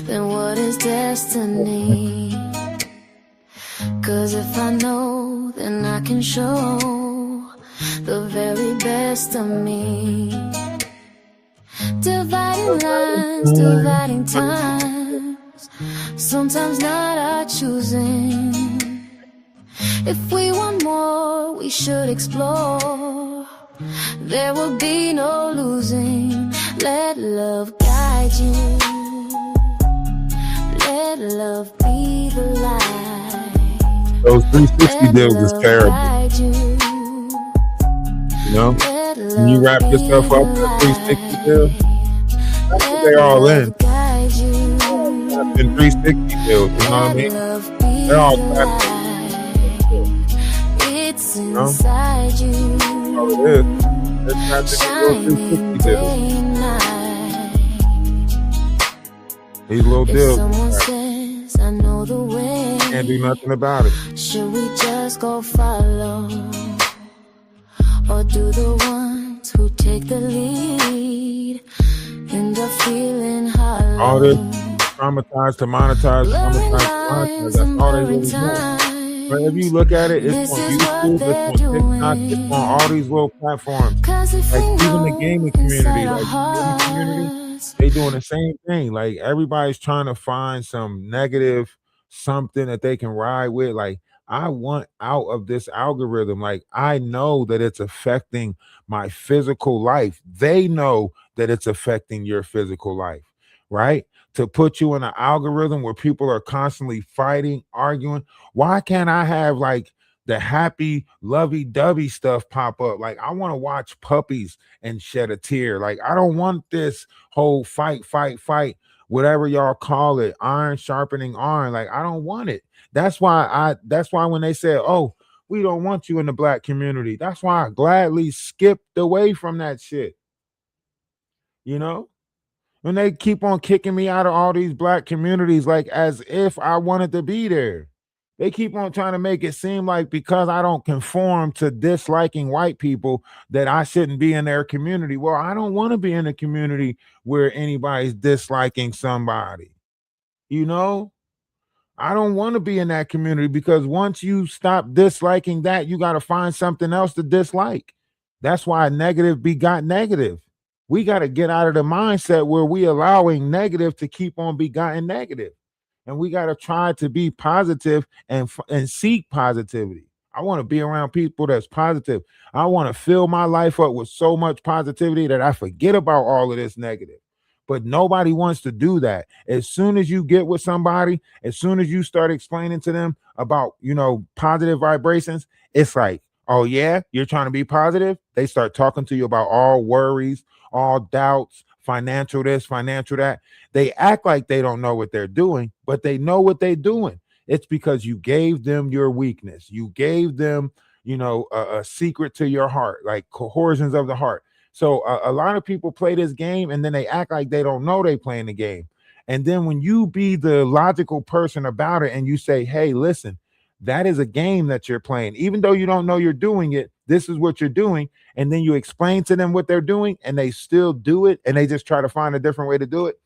then what is destiny? 'Cause if I know, then I can show the very best of me. Dividing lines, dividing times, sometimes not our choosing. If we want more, we should explore. There will be no losing. Let love guide you. Let love be the light. Those 360 deals is terrible. You know, Let when you love wrap be yourself up in a 360 deal, that's what Let they all in. love guide you. Trapped in 360 deals. You know what I Let mean? love be They're all the trapped in deals. light. It's You know, inside you. that's all it is. They're trapped in these little Shining 360 deals. day and night. These little If deals. someone says I know the way, Can't do nothing about it. should we just go follow? Or do the ones who take the lead end up feeling hollow? All this traumatized to monetize, Blurring traumatized to monetize. lines That's and all they blurring really doing. But if you times. look at it, it's This on is what YouTube, it's they're on TikTok, it's on all doing. these little platforms. 'Cause if Like we even the know gaming inside community, our like the gaming community, hearts, they doing the same thing. Like everybody's trying to find some negative something that they can ride with. Like I want out of this algorithm. Like I know that it's affecting my physical life. They know that it's affecting your physical life, right? To put you in an algorithm where people are constantly fighting, arguing. Why can't I have like the happy, lovey-dovey stuff pop up? Like I want to watch puppies and shed a tear. Like I don't want this whole fight, fight, fight, whatever y'all call it, iron sharpening iron. Like I don't want it. That's why when they said, "Oh, we don't want you in the black community," that's why I gladly skipped away from that shit. You know? When they keep on kicking me out of all these black communities like as if I wanted to be there. They keep on trying to make it seem like because I don't conform to disliking white people that I shouldn't be in their community. Well, I don't want to be in a community where anybody's disliking somebody. You know? I don't want to be in that community because once you stop disliking that, you got to find something else to dislike. That's why negative begot negative. We got to get out of the mindset where we allowing negative to keep on begotten negative, and we got to try to be positive and seek positivity. I want to be around people that's positive. I want to fill my life up with so much positivity that I forget about all of this negative. But nobody wants to do that. As soon as you get with somebody, as soon as you start explaining to them about, positive vibrations, it's like, oh yeah, you're trying to be positive. They start talking to you about all worries, all doubts, financial this, financial that. They act like they don't know what they're doing, but they know what they're doing. It's because you gave them your weakness. You gave them, a secret to your heart, like coercions of the heart. So a lot of people play this game and then they act like they don't know they playing the game. And then when you be the logical person about it and you say, hey, listen, that is a game that you're playing. Even though you don't know you're doing it, this is what you're doing. And then you explain to them what they're doing and they still do it and they just try to find a different way to do it.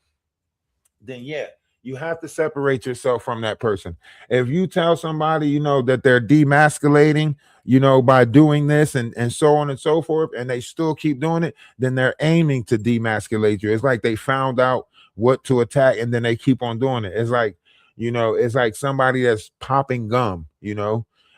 Then yeah, you have to separate yourself from that person. If you tell somebody, that they're demasculating, by doing this and so on and so forth, and they still keep doing it, then they're aiming to demasculate you. It's like they found out what to attack and then they keep on doing it. It's like somebody that's popping gum.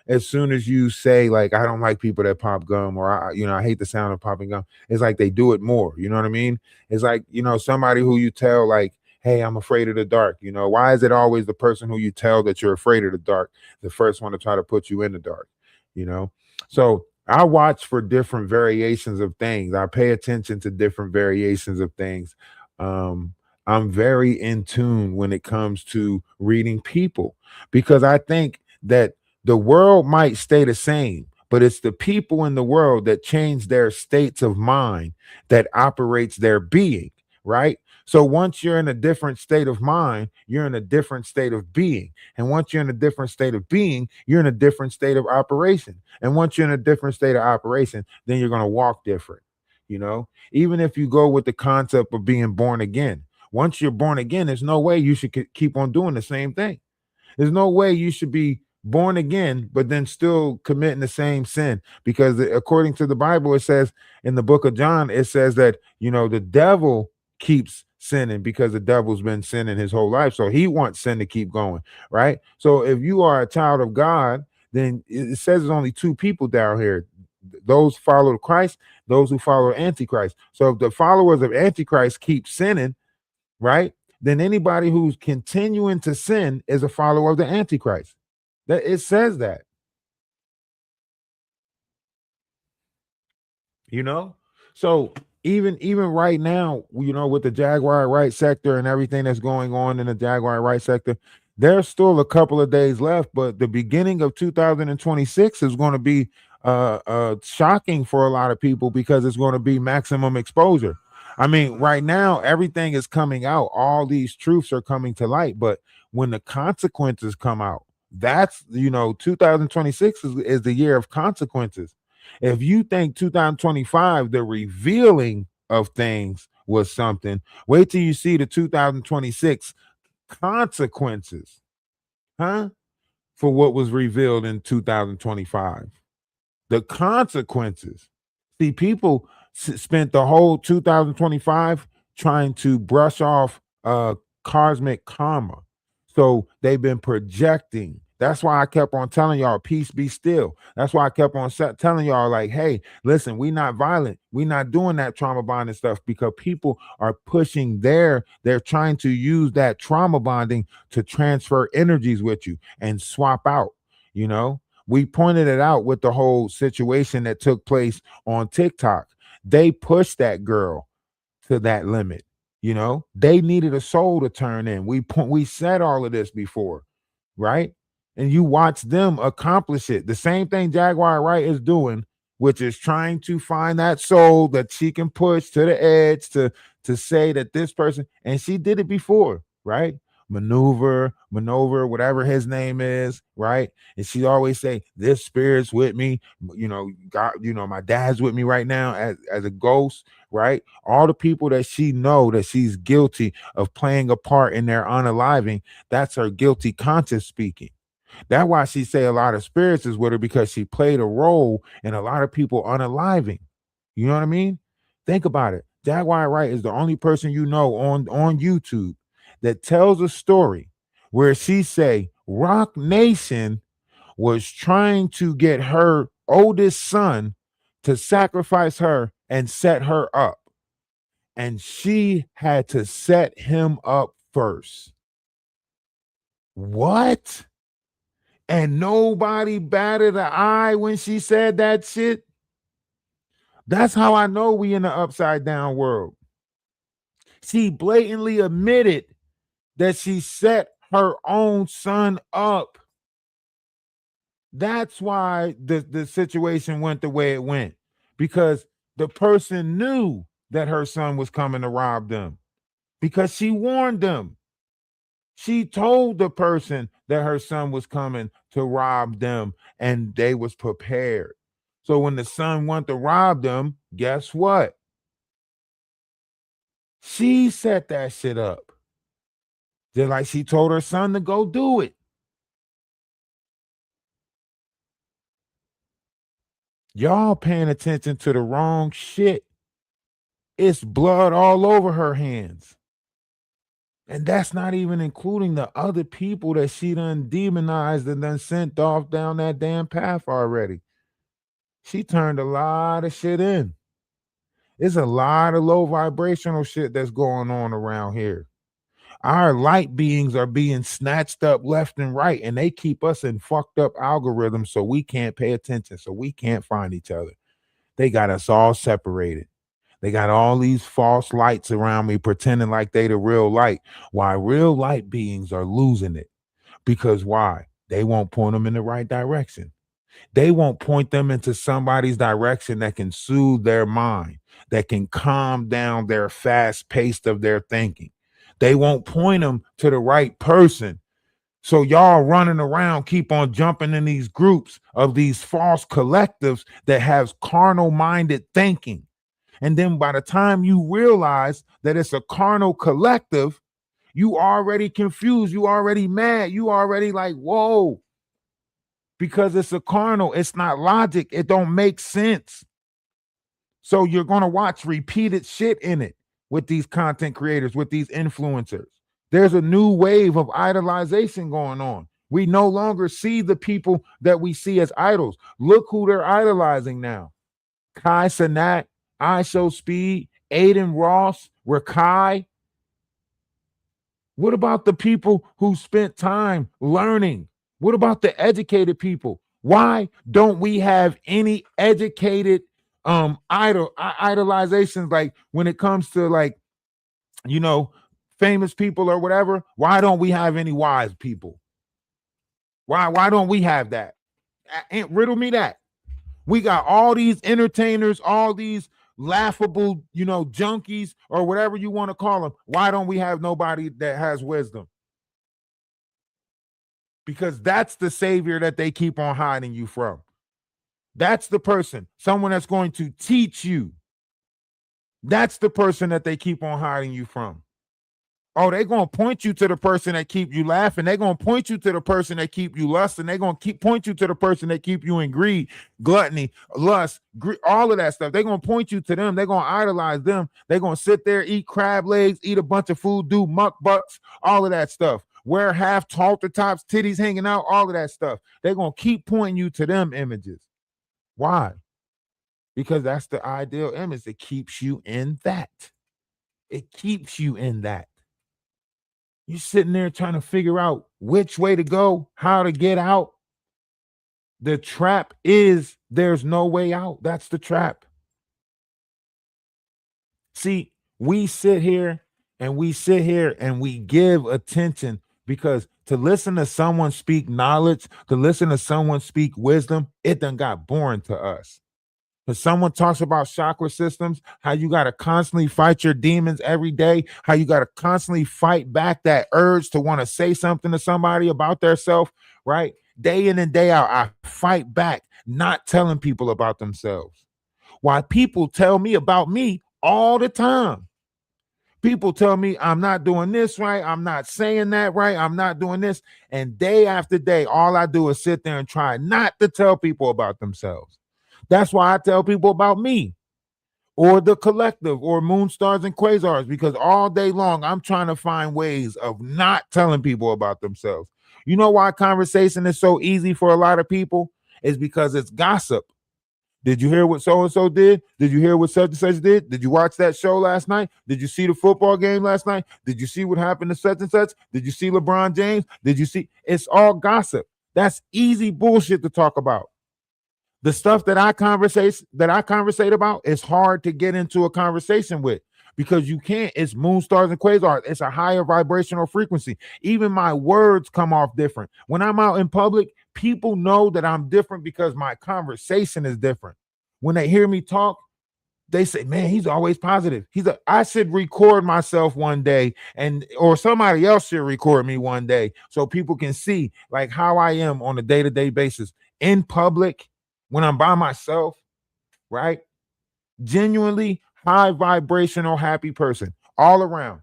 As soon as you say like I don't like people that pop gum or I hate the sound of popping gum, it's like they do it more. You know what I mean? It's like, somebody who you tell like, hey, I'm afraid of the dark. Why is it always the person who you tell that you're afraid of the dark, the first one to try to put you in the dark? You know, so I watch for different variations of things. I pay attention to different variations of things. Um, I'm very in tune when it comes to reading people because I think that the world might stay the same, but it's the people in the world that change their states of mind that operates their being, right? So once you're in a different state of mind, you're in a different state of being. And once you're in a different state of being, you're in a different state of operation. And once you're in a different state of operation, then you're going to walk different. Even if you go with the concept of being born again, once you're born again, there's no way you should keep on doing the same thing. There's no way you should be born again, but then still committing the same sin. Because according to the Bible, it says in the book of John, it says that, the devil keeps sinning because the devil's been sinning his whole life. So he wants sin to keep going, right? So if you are a child of God, then it says there's only two people down here. Those follow Christ, those who follow Antichrist. So if the followers of Antichrist keep sinning, right? Then anybody who's continuing to sin is a follower of the Antichrist. That it says that. you know. So even right now, with the Jaguar right sector and everything that's going on in the Jaguar right sector, there's still a couple of days left, but the beginning of 2026 is going to be shocking for a lot of people because it's going to be maximum exposure. I mean, right now everything is coming out, all these truths are coming to light, but when the consequences come out, that's 2026 is the year of consequences. If you think 2025, the revealing of things was something, wait till you see the 2026 consequences, huh? For what was revealed in 2025. The consequences. See, people spent the whole 2025 trying to brush off cosmic karma. So they've been projecting. That's why I kept on telling y'all, peace be still. That's why I kept on telling y'all, like, hey, listen, we not violent. We not doing that trauma bonding stuff because people are pushing they're trying to use that trauma bonding to transfer energies with you and swap out, you know? We pointed it out with the whole situation that took place on TikTok. They pushed that girl to that limit. They needed a soul to turn in. We said all of this before, right? And you watch them accomplish it. The same thing Jaguar Wright is doing, which is trying to find that soul that she can push to the edge to say that this person, and she did it before, right? Maneuver, whatever his name is, right? And she always say, "This spirit's with me." God, my dad's with me right now as a ghost, right? All the people that she know that she's guilty of playing a part in their unaliving, that's her guilty conscience speaking. That's why she say a lot of spirits is with her because she played a role in a lot of people unaliving. You know what I mean? Think about it. Jaguar Wright is the only person on YouTube that tells a story where she say Rock Nation was trying to get her oldest son to sacrifice her and set her up. And she had to set him up first. What? And nobody batted an eye when she said that shit. That's how I know we in the upside down world. She blatantly admitted that she set her own son up. That's why the situation went the way it went, because the person knew that her son was coming to rob them because she warned them. She told the person that her son was coming to rob them and they was prepared. So when the son went to rob them, guess what? She set that shit up. Just like she told her son to go do it. Y'all paying attention to the wrong shit. It's blood all over her hands. And that's not even including the other people that she done demonized and done sent off down that damn path already. She turned a lot of shit in. There's a lot of low vibrational shit that's going on around here. Our light beings are being snatched up left and right, and they keep us in fucked up algorithms so we can't pay attention, so we can't find each other. They got us all separated. They got all these false lights around me pretending like they the real light. Why real light beings are losing it. Because why? They won't point them in the right direction. They won't point them into somebody's direction that can soothe their mind, that can calm down their fast pace of their thinking. They won't point them to the right person. So y'all running around, keep on jumping in these groups of these false collectives that has carnal minded thinking. And then by the time you realize that it's a carnal collective, you already confused, you already mad, you already like, whoa, because it's a carnal, it's not logic, it don't make sense. So you're going to watch repeated shit in it with these content creators, with these influencers. There's a new wave of idolization going on. We no longer see the people that we see as idols. Look who they're idolizing now. Kai Cenat, ISO Speed, Aiden Ross, Rakai. What about the people who spent time learning? What about the educated people? Why don't we have any educated idolizations, like when it comes to like, you know, famous people or whatever. Why don't we have any wise people? Why don't we have that? Riddle me that. We got all these entertainers, all these laughable, junkies or whatever you want to call them. Why don't we have nobody that has wisdom? Because that's the savior that they keep on hiding you from. That's the person, someone that's going to teach you. That's the person that they keep on hiding you from. Oh, they're going to point you to the person that keep you laughing. They're going to point you to the person that keep you lusting. They're going to point you to the person that keep you in greed, gluttony, lust, all of that stuff. They're going to point you to them. They're going to idolize them. They're going to sit there, eat crab legs, eat a bunch of food, do mukbacks, all of that stuff. Wear half halter tops, titties hanging out, all of that stuff. They're going to keep pointing you to them images. Why? Because that's the ideal image that keeps you in that. It keeps you in that. You're sitting there trying to figure out which way to go, how to get out. The trap is there's no way out. That's the trap. See, we sit here and we give attention because to listen to someone speak knowledge, to listen to someone speak wisdom, it done got boring to us. When someone talks about chakra systems, how you got to constantly fight your demons every day, how you got to constantly fight back that urge to want to say something to somebody about their self, right? Day in and day out, I fight back, not telling people about themselves. Why people tell me about me all the time. People tell me I'm not doing this right. I'm not saying that right. I'm not doing this. And day after day, all I do is sit there and try not to tell people about themselves. That's why I tell people about me or the collective or moon stars and quasars, because all day long I'm trying to find ways of not telling people about themselves. You know why conversation is so easy for a lot of people? Is because it's gossip. Did you hear what so-and-so did? Did you hear what such and such did? Did you watch that show last night? Did you see the football game last night? Did you see what happened to such and such? Did you see LeBron James? Did you see? It's all gossip. That's easy bullshit to talk about. The stuff that I conversate about is hard to get into a conversation with because you can't. It's moon stars and quasars. It's a higher vibrational frequency. Even my words come off different. When I'm out in public, people know that I'm different because my conversation is different. When they hear me talk, they say, man, he's always positive. I should record myself one day or somebody else should record me one day so people can see like how I am on a day-to-day basis in public. When I'm by myself, right? Genuinely high vibrational, happy person all around.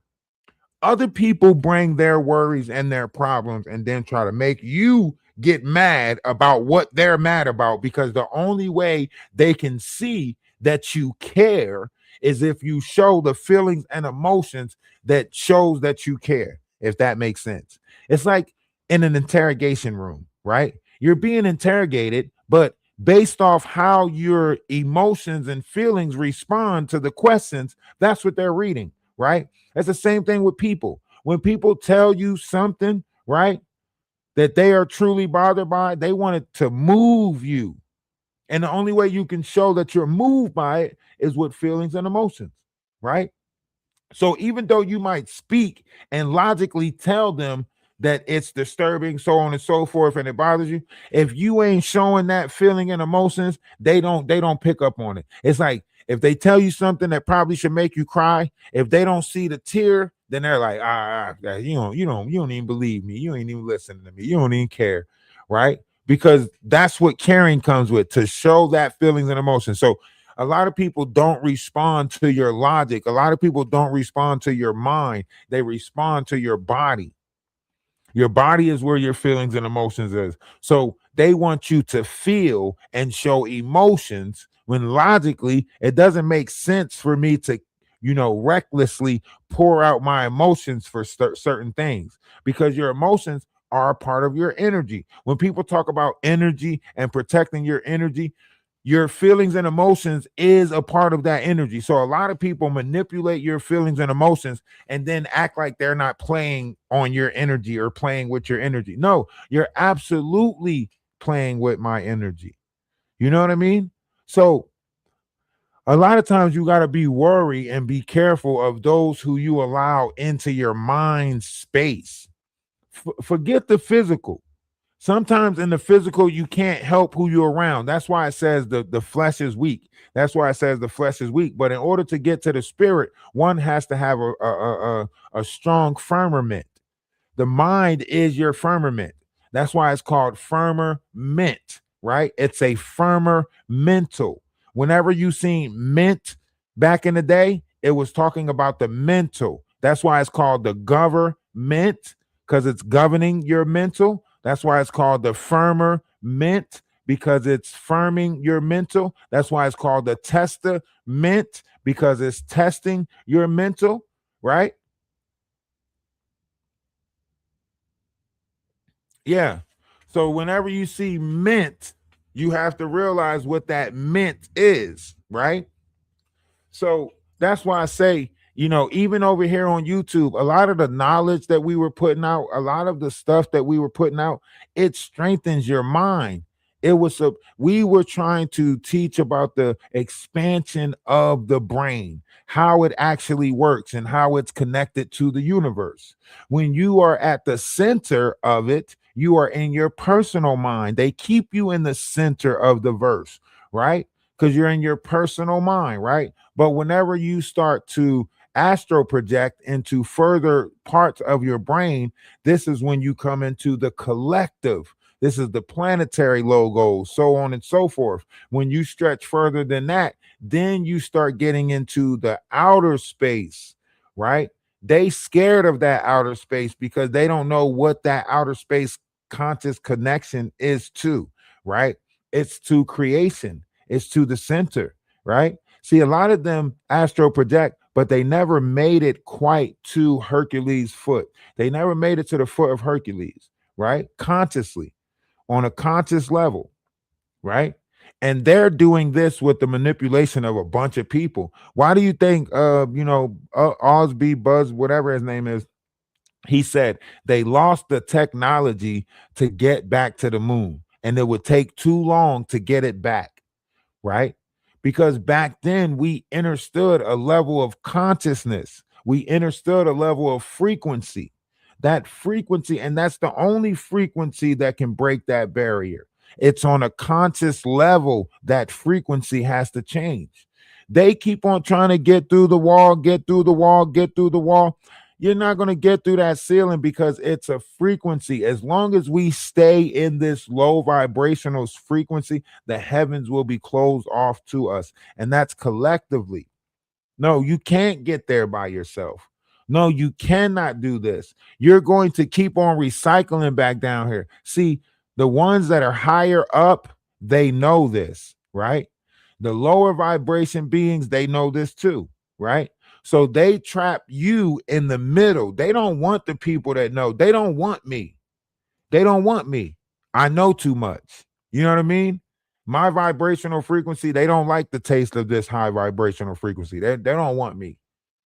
Other people bring their worries and their problems and then try to make you get mad about what they're mad about, because the only way they can see that you care is if you show the feelings and emotions that shows that you care, if that makes sense. It's like in an interrogation room, right? You're being interrogated, but based off how your emotions and feelings respond to the questions, that's what they're reading, right? That's the same thing with people. When people tell you something, right, that they are truly bothered by, they want it to move you. And the only way you can show that you're moved by it is with feelings and emotions, right? So even though you might speak and logically tell them that it's disturbing, so on and so forth, and it bothers you, if you ain't showing that feeling and emotions, they don't pick up on it. It's like if they tell you something that probably should make you cry, if they don't see the tear, then they're like, you don't even believe me, you ain't even listening to me, you don't even care, right? Because that's what caring comes with, to show that feelings and emotions. So a lot of people don't respond to your logic. A lot of people don't respond to your mind. They respond to your body. Your body is where your feelings and emotions is. So they want you to feel and show emotions when logically it doesn't make sense for me to, recklessly pour out my emotions for certain things, because your emotions are a part of your energy. When people talk about energy and protecting your energy, your feelings and emotions is a part of that energy. So a lot of people manipulate your feelings and emotions and then act like they're not playing on your energy or playing with your energy. No, you're absolutely playing with my energy. You know what I mean? So A lot of times you got to be worried and be careful of those who you allow into your mind space. Forget the physical. Sometimes in the physical, you can't help who you're around. That's why it says the flesh is weak. That's why it says the flesh is weak. But in order to get to the spirit, one has to have a strong firmament. The mind is your firmament. That's why it's called firmament, right? It's a firmer mental. Whenever you seen mint back in the day, it was talking about the mental. That's why it's called the government, because it's governing your mental. That's why it's called the firmer mint, because it's firming your mental. That's why it's called the testament, because it's testing your mental, right? Yeah. So whenever you see mint, you have to realize what that mint is, right? So that's why I say, even over here on YouTube, a lot of the knowledge that we were putting out, a lot of the stuff that we were putting out, it strengthens your mind. We were trying to teach about the expansion of the brain, how it actually works and how it's connected to the universe. When you are at the center of it, you are in your personal mind. They keep you in the center of the verse, right? Because you're in your personal mind, right? But whenever you start to astro project into further parts of your brain, this is when you come into the collective. This is the planetary logo, so on and so forth. When you stretch further than that, then you start getting into the outer space, right? They scared of that outer space because they don't know what that outer space conscious connection is to, right? It's to creation. It's to the center, right? See, a lot of them astro project, but they never made it quite to Hercules' foot. They never made it to the foot of Hercules, right? Consciously, on a conscious level, right? And they're doing this with the manipulation of a bunch of people. Why do you think, Osby Buzz, whatever his name is, he said they lost the technology to get back to the moon, and it would take too long to get it back, right? Because back then we understood a level of consciousness, we understood a level of frequency. That frequency, and that's the only frequency that can break that barrier. It's on a conscious level that frequency has to change. They keep on trying to get through the wall, get through the wall, get through the wall. You're not going to get through that ceiling because it's a frequency. As long as we stay in this low vibrational frequency, the heavens will be closed off to us. And that's collectively. No, you can't get there by yourself. No, you cannot do this. You're going to keep on recycling back down here. See, the ones that are higher up, they know this, right? The lower vibration beings, they know this too, right? So they trap you in the middle. They don't want the people that know. They don't want me. They don't want me. I know too much. You know what I mean? My vibrational frequency, they don't like the taste of this high vibrational frequency. They don't want me.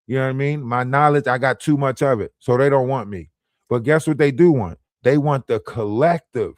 You know what I mean? My knowledge, I got too much of it. So they don't want me. But guess what they do want? They want the collective,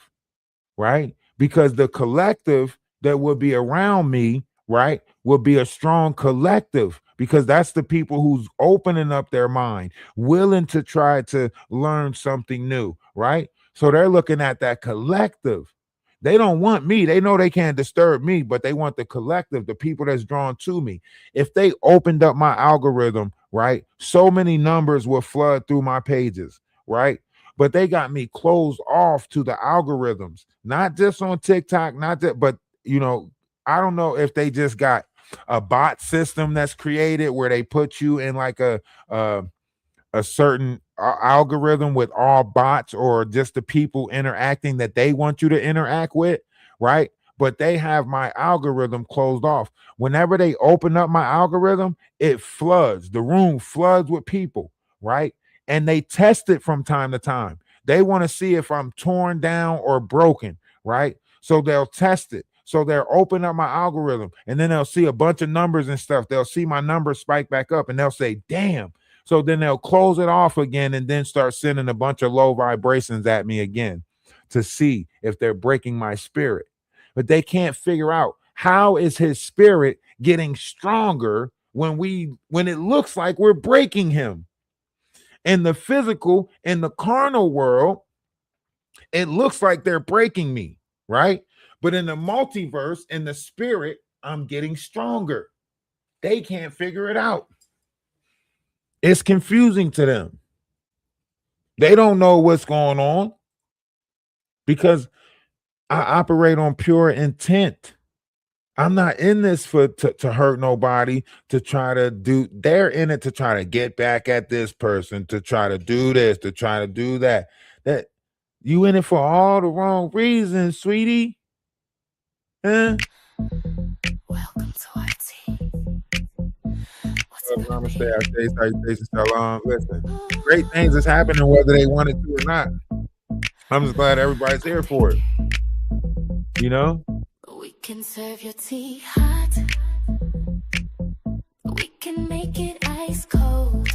right? Because the collective that will be around me, right, will be a strong collective, because that's the people who's opening up their mind, willing to try to learn something new, right? So they're looking at that collective. They don't want me. They know they can't disturb me, but they want the collective, the people that's drawn to me. If they opened up my algorithm, right, so many numbers will flood through my pages, right? But they got me closed off to the algorithms, not just on TikTok, not that, but I don't know if they just got a bot system that's created where they put you in like a certain algorithm with all bots, or just the people interacting that they want you to interact with, right? But they have my algorithm closed off. Whenever they open up my algorithm, it floods. The room floods with people, right? And they test it from time to time. They want to see if I'm torn down or broken, right? So they'll test it. So they'll open up my algorithm, and then they'll see a bunch of numbers and stuff. They'll see my numbers spike back up, and they'll say, damn. So then they'll close it off again and then start sending a bunch of low vibrations at me again to see if they're breaking my spirit. But they can't figure out, how is his spirit getting stronger when it looks like we're breaking him. In the physical, in the carnal world, it looks like they're breaking me, right? But in the multiverse, in the spirit, I'm getting stronger. They can't figure it out. It's confusing to them. They don't know what's going on because I operate on pure intent. I'm not in this to hurt nobody, to try to do. They're in it to try to get back at this person, to try to do this, to try to do that. That you in it for all the wrong reasons, sweetie. Huh? Welcome to our tea. What's it gonna Namaste, be? I say salutations, shalom. Listen, great things is happening whether they want it to or not. I'm just glad everybody's here for it. You know? We can serve your tea hot. We can make it ice cold.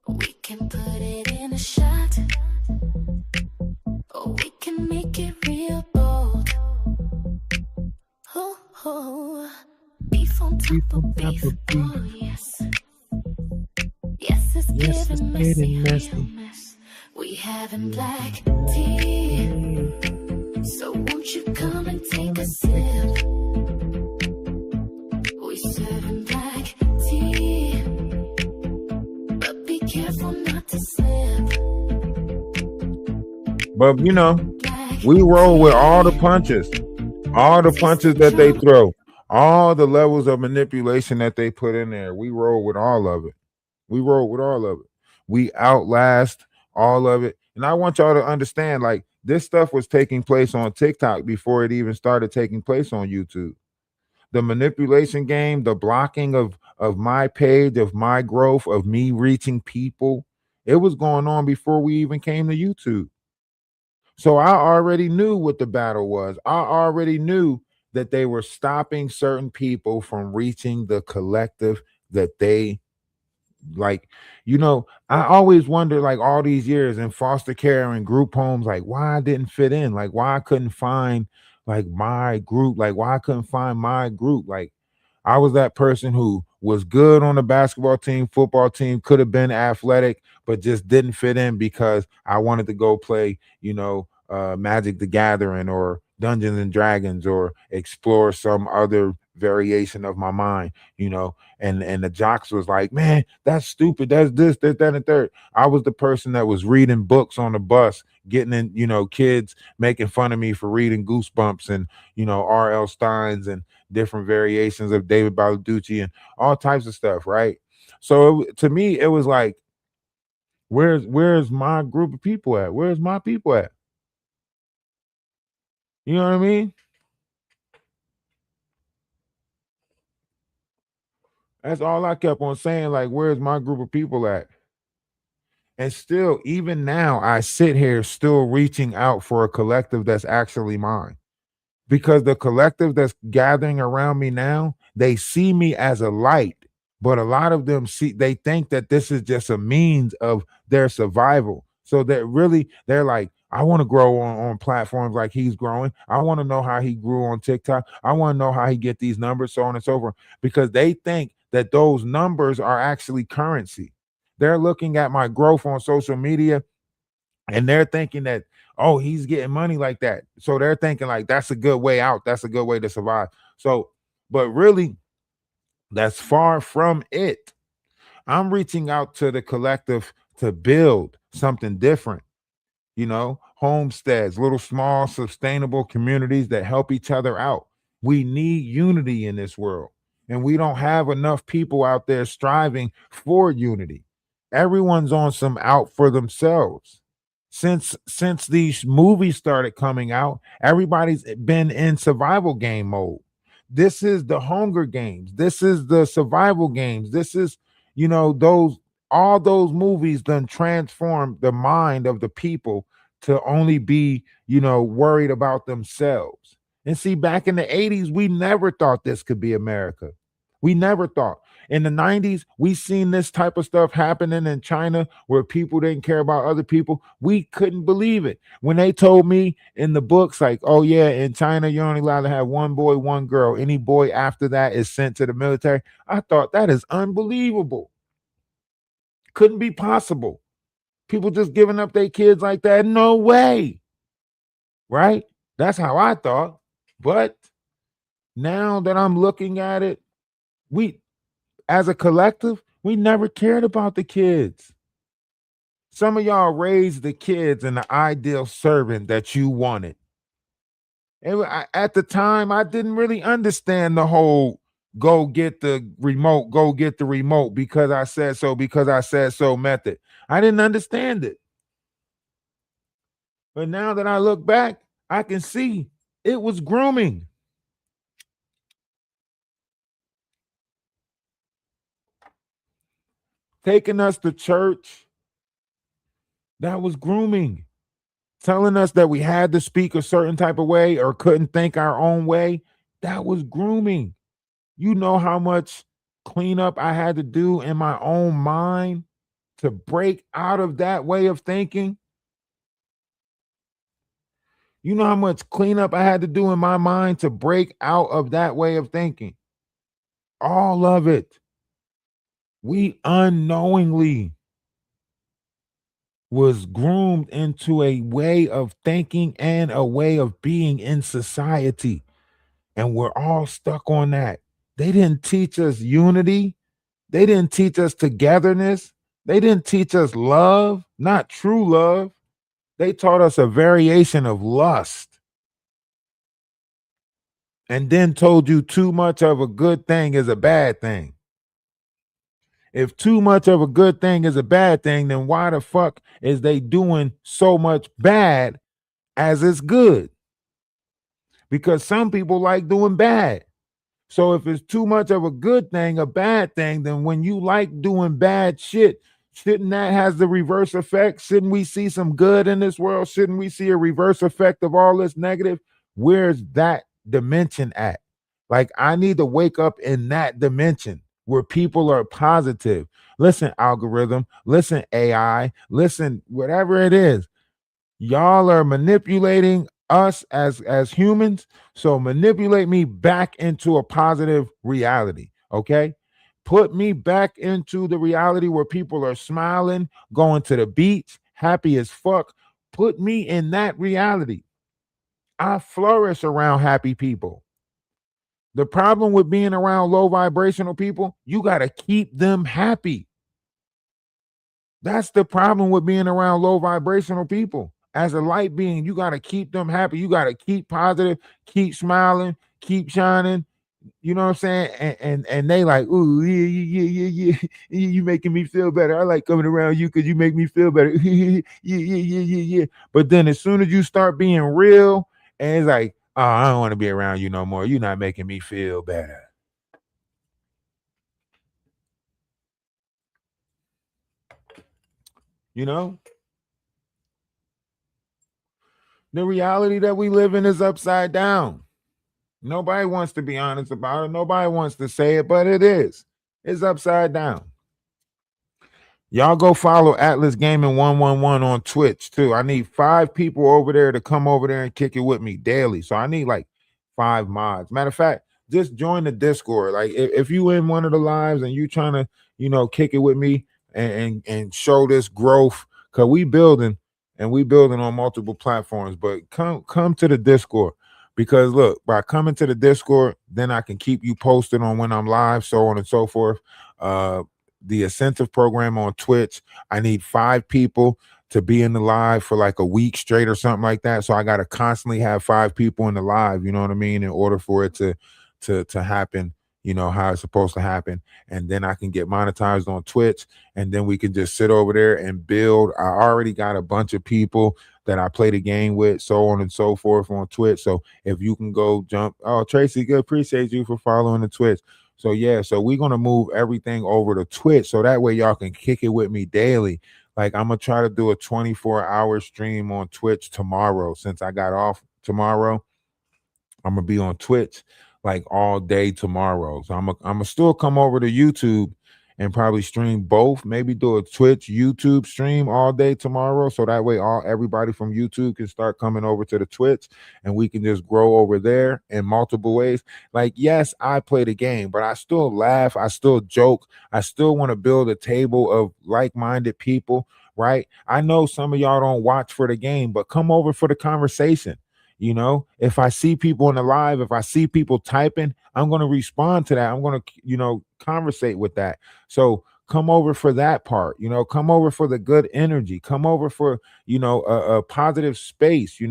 We can put it in a shot. Or we can make it real bold. Oh, oh. Beef on top of beef. Oh, yes. Yes, it's getting messy. Real mess. We having black tea. So won't you come and take a sip? We serving black tea, but be careful not to slip. But you know, Black we roll with all the tea. punches that they throw, all the levels of manipulation that they put in there. We roll with all of it. We roll with all of it. We outlast all of it. And I want y'all to understand, like, this stuff was taking place on TikTok before it even started taking place on YouTube. The manipulation game, the blocking of my page, of my growth, of me reaching people, it was going on before we even came to YouTube. So I already knew what the battle was. I already knew that they were stopping certain people from reaching the collective that they like. I always wonder, like, all these years in foster care and group homes, like, why I didn't fit in, like why I couldn't find like my group, like why I couldn't find my group. Like, I was that person who was good on the basketball team, football team, could have been athletic, but just didn't fit in because I wanted to go play, Magic the Gathering or Dungeons and Dragons or explore some other variation of my mind, and the jocks was like, man, that's stupid, that's this, that, and third. I was the person that was reading books on the bus, getting in, kids making fun of me for reading Goosebumps and R.L. Steins and different variations of David Balducci and all types of stuff, right? So to me, it was like, where's my group of people at? Where's my people at? You know what I mean? That's all I kept on saying. Like, where's my group of people at? And still, even now, I sit here still reaching out for a collective that's actually mine. Because the collective that's gathering around me now, they see me as a light, but a lot of them they think that this is just a means of their survival. So that really they're like, I want to grow on platforms like he's growing. I want to know how he grew on TikTok. I want to know how he get these numbers, so on and so forth, because they think that those numbers are actually currency. They're looking at my growth on social media and they're thinking that, oh, he's getting money like that. So they're thinking like that's a good way out. That's a good way to survive. So, but really, that's far from it. I'm reaching out to the collective to build something different, homesteads, little small sustainable communities that help each other out. We need unity in this world, and we don't have enough people out there striving for unity. Everyone's on some out for themselves. Since these movies started coming out, everybody's been in survival game mode. This is the Hunger Games. This is the survival games. This is, those all those movies done transformed the mind of the people to only be, worried about themselves. And see, back in the 80s, we never thought this could be America. We never thought. In the 90s, we seen this type of stuff happening in China where people didn't care about other people. We couldn't believe it. When they told me in the books, like, oh yeah, in China, you're only allowed to have one boy, one girl. Any boy after that is sent to the military. I thought that is unbelievable. Couldn't be possible. People just giving up their kids like that. No way. Right? That's how I thought. But now that I'm looking at it, we, as a collective, we never cared about the kids. Some of y'all raised the kids in the ideal servant that you wanted. And at the time, I didn't really understand the whole go get the remote because I said so method. I didn't understand it. But now that I look back, I can see it was grooming. Taking us to church, that was grooming. Telling us that we had to speak a certain type of way or couldn't think our own way, that was grooming. You know how much cleanup I had to do in my own mind to break out of that way of thinking? You know how much cleanup I had to do in my mind to break out of that way of thinking? All of it. We unknowingly was groomed into a way of thinking and a way of being in society. And we're all stuck on that. They didn't teach us unity. They didn't teach us togetherness. They didn't teach us love, not true love. They taught us a variation of lust. And then told you too much of a good thing is a bad thing. If too much of a good thing is a bad thing, then why the fuck is they doing so much bad as it's good? Because some people like doing bad. So if it's too much of a good thing, a bad thing, then when you like doing bad shit, shouldn't that has the reverse effect? Shouldn't we see some good in this world? Shouldn't we see a reverse effect of all this negative? Where's that dimension at? Like, I need to wake up in that dimension where people are positive. Listen, algorithm, listen, AI, listen, whatever it is. Y'all are manipulating us as humans, so manipulate me back into a positive reality. Okay, put me back into the reality where people are smiling, going to the beach, happy as fuck. Put me in that reality. I flourish around happy people. The problem with being around low vibrational people, you got to keep them happy. That's the problem with being around low vibrational people. As a light being, you got to keep them happy. You got to keep positive, keep smiling, keep shining. You know what I'm saying? And they like, ooh, yeah. You making me feel better. I like coming around you because you make me feel better. Yeah. But then as soon as you start being real, and it's like, oh, I don't want to be around you no more. You're not making me feel better. You know? The reality that we live in is upside down. Nobody wants to be honest about it. Nobody wants to say it, but it is. It's upside down. Y'all go follow Atlas Gaming 111 on Twitch too. I need 5 people over there to come over there and kick it with me daily. So I need like 5 mods. Matter of fact, just join the Discord. Like if you in one of the lives and you trying to, kick it with me and show this growth, because we building on multiple platforms, but come to the Discord. Because look, by coming to the Discord, then I can keep you posted on when I'm live, so on and so forth. The incentive program on Twitch, I need 5 people to be in the live for like a week straight or something like that. So I got to constantly have 5 people in the live, you know what I mean, in order for it to happen, how it's supposed to happen. And then I can get monetized on Twitch, and then we can just sit over there and build. I already got a bunch of people that I play the game with, so on and so forth on Twitch. So if you can go jump, oh, Tracy, good, appreciate you for following the Twitch. So yeah, so we're gonna move everything over to Twitch, so that way y'all can kick it with me daily. Like, I'm gonna try to do a 24-hour stream on Twitch tomorrow. Since I got off tomorrow, I'm gonna be on Twitch like all day tomorrow. So I'm still come over to YouTube and probably stream both. Maybe do a Twitch YouTube stream all day tomorrow, so that way everybody from YouTube can start coming over to the Twitch, and we can just grow over there in multiple ways. Like, yes, I play the game, but I still laugh, I still joke, I still want to build a table of like-minded people, right? I know some of y'all don't watch for the game, but come over for the conversation. You know, if I see people in the live, if I see people typing, I'm going to respond to that. I'm going to, conversate with that. So come over for that part, come over for the good energy, come over for, a positive space,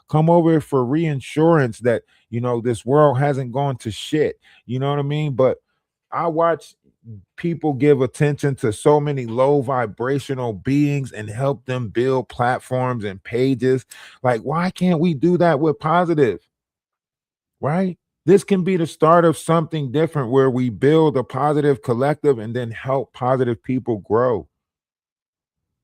come over for reinsurance that, this world hasn't gone to shit. You know what I mean? But I watch people give attention to so many low vibrational beings and help them build platforms and pages. Like, why can't we do that with positive? Right? This can be the start of something different where we build a positive collective and then help positive people grow.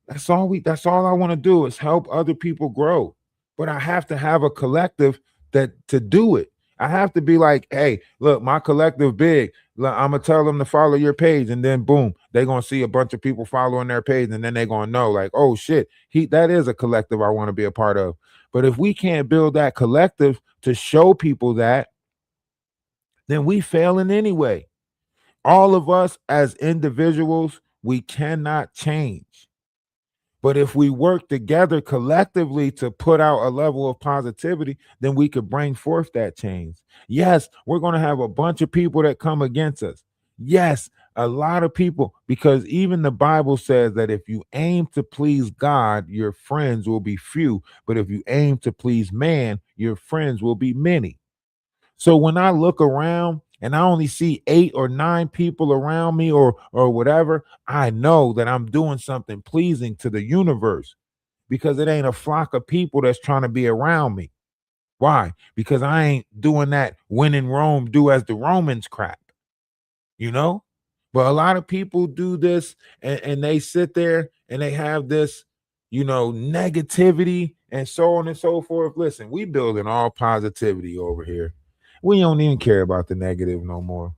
That's all I want to do is help other people grow. But I have to have a collective that to do it. I have to be like, hey, look, my collective big. Look, I'm gonna tell them to follow your page, and then boom, they're gonna see a bunch of people following their page, and then they're gonna know, like, oh shit, that is a collective I want to be a part of. But if we can't build that collective to show people that, then we failing anyway. All of us as individuals, we cannot change. But if we work together collectively to put out a level of positivity, then we could bring forth that change. Yes, we're going to have a bunch of people that come against us. Yes, a lot of people, because even the Bible says that if you aim to please God, your friends will be few. But if you aim to please man, your friends will be many. So when I look around and I only see 8 or 9 people around me or whatever, I know that I'm doing something pleasing to the universe because it ain't a flock of people that's trying to be around me. Why? Because I ain't doing that when in Rome, do as the Romans crap, But a lot of people do this and they sit there and they have this, negativity and so on and so forth. Listen, we building all positivity over here. We don't even care about the negative no more.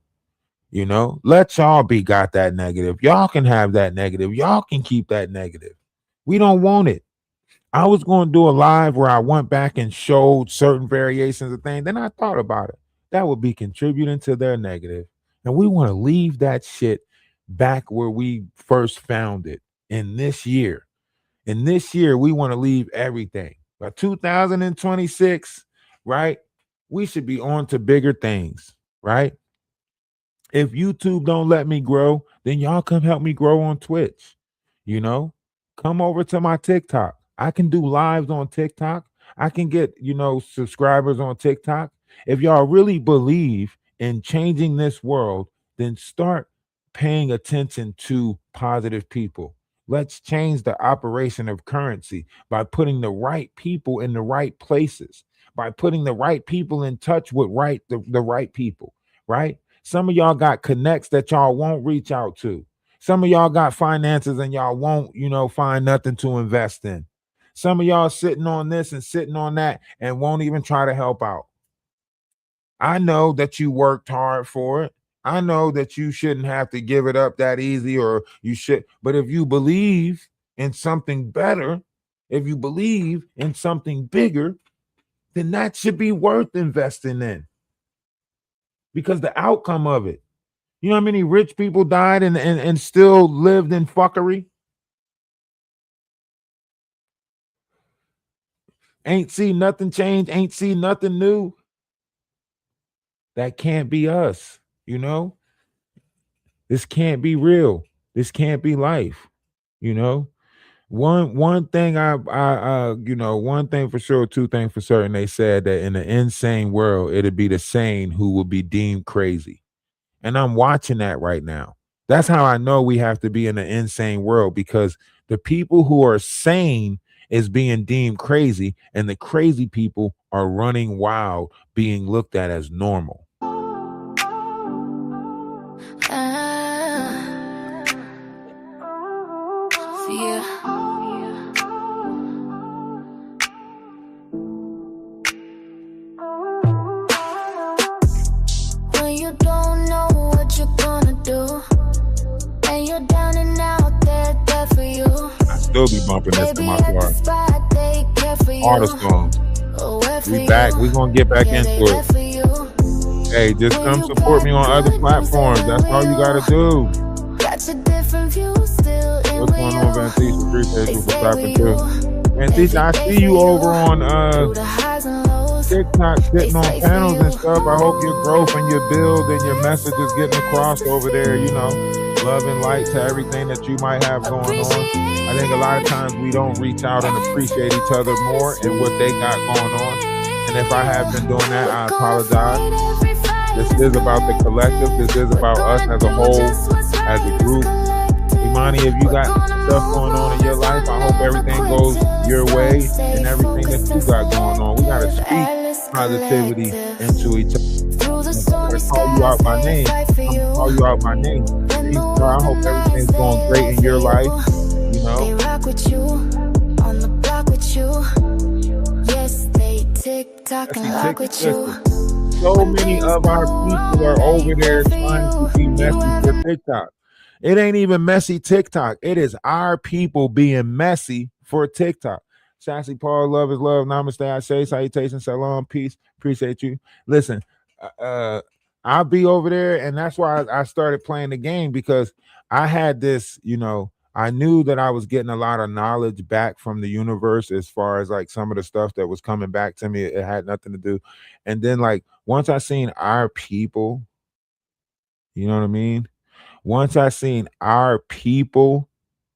Let y'all got that negative. Y'all can have that negative. Y'all can keep that negative. We don't want it. I was going to do a live where I went back and showed certain variations of things. Then I thought about it. That would be contributing to their negative. And we want to leave that shit back where we first found it in this year. In this year, we want to leave everything. By 2026, right? We should be on to bigger things, right? If YouTube don't let me grow, then y'all come help me grow on Twitch. Come over to my TikTok. I can do lives on TikTok. I can get, subscribers on TikTok. If y'all really believe in changing this world, then start paying attention to positive people. Let's change the operation of currency by putting the right people in the right places, by putting the right people in touch with the right people, right? Some of y'all got connects that y'all won't reach out to. Some of y'all got finances and y'all won't, find nothing to invest in. Some of y'all sitting on this and sitting on that and won't even try to help out. I know that you worked hard for it. I know that you shouldn't have to give it up that easy, or you should. But if you believe in something better, if you believe in something bigger, then that should be worth investing in. Because the outcome of it, you know how many rich people died and still lived in fuckery? Ain't see nothing change, ain't see nothing new. That can't be us, This can't be real. This can't be life, One thing one thing for sure, two things for certain. They said that in an insane world, it'd be the sane who will be deemed crazy. And I'm watching that right now. That's how I know we have to be in an insane world, because the people who are sane is being deemed crazy, and the crazy people are running wild, being looked at as normal. still be bumping this in Baby, my at the car. spot they care for All the you. songs. Aware for We back. you. We gonna get back Yeah, into they it. there for you. Hey, just When come you support me got on other good news, platforms. they That's love all you you. gotta do. Got your different views still in What's with going you. on, Vantisha? Appreciate They you for stay stopping with too. you. Vantisha, I Every see day you for over you. on Through the highs and lows. TikTok They sitting on stay for panels and you. stuff. I hope your growth and your build and your message is getting across over there, you know. Love and light to everything that you might have going on. I think a lot of times we don't reach out and appreciate each other more and what they got going on. And if I have been doing that, I apologize. This is about the collective. This is about us as a whole, as a group. Imani, if you got stuff going on in your life, I hope everything goes your way and everything that you got going on. We gotta speak positivity into each other. I'm gonna call you out by name. I'm gonna call you out by name. I hope everything's going great in your life. You know. They rock with you, on the block with you. Yes, they tick tock and lock with you. So many of our people are over there trying to be messy for TikTok. It ain't even messy TikTok. It is our people being messy for TikTok. Sassy Paul, love is love. Namaste. I say salutation, salam, peace. Appreciate you. Listen, I'll be over there, and that's why I started playing the game, because I had this, you know, I knew that I was getting a lot of knowledge back from the universe as far as like some of the stuff that was coming back to me. It had nothing to do. And then like once I seen our people, you know what I mean? Once I seen our people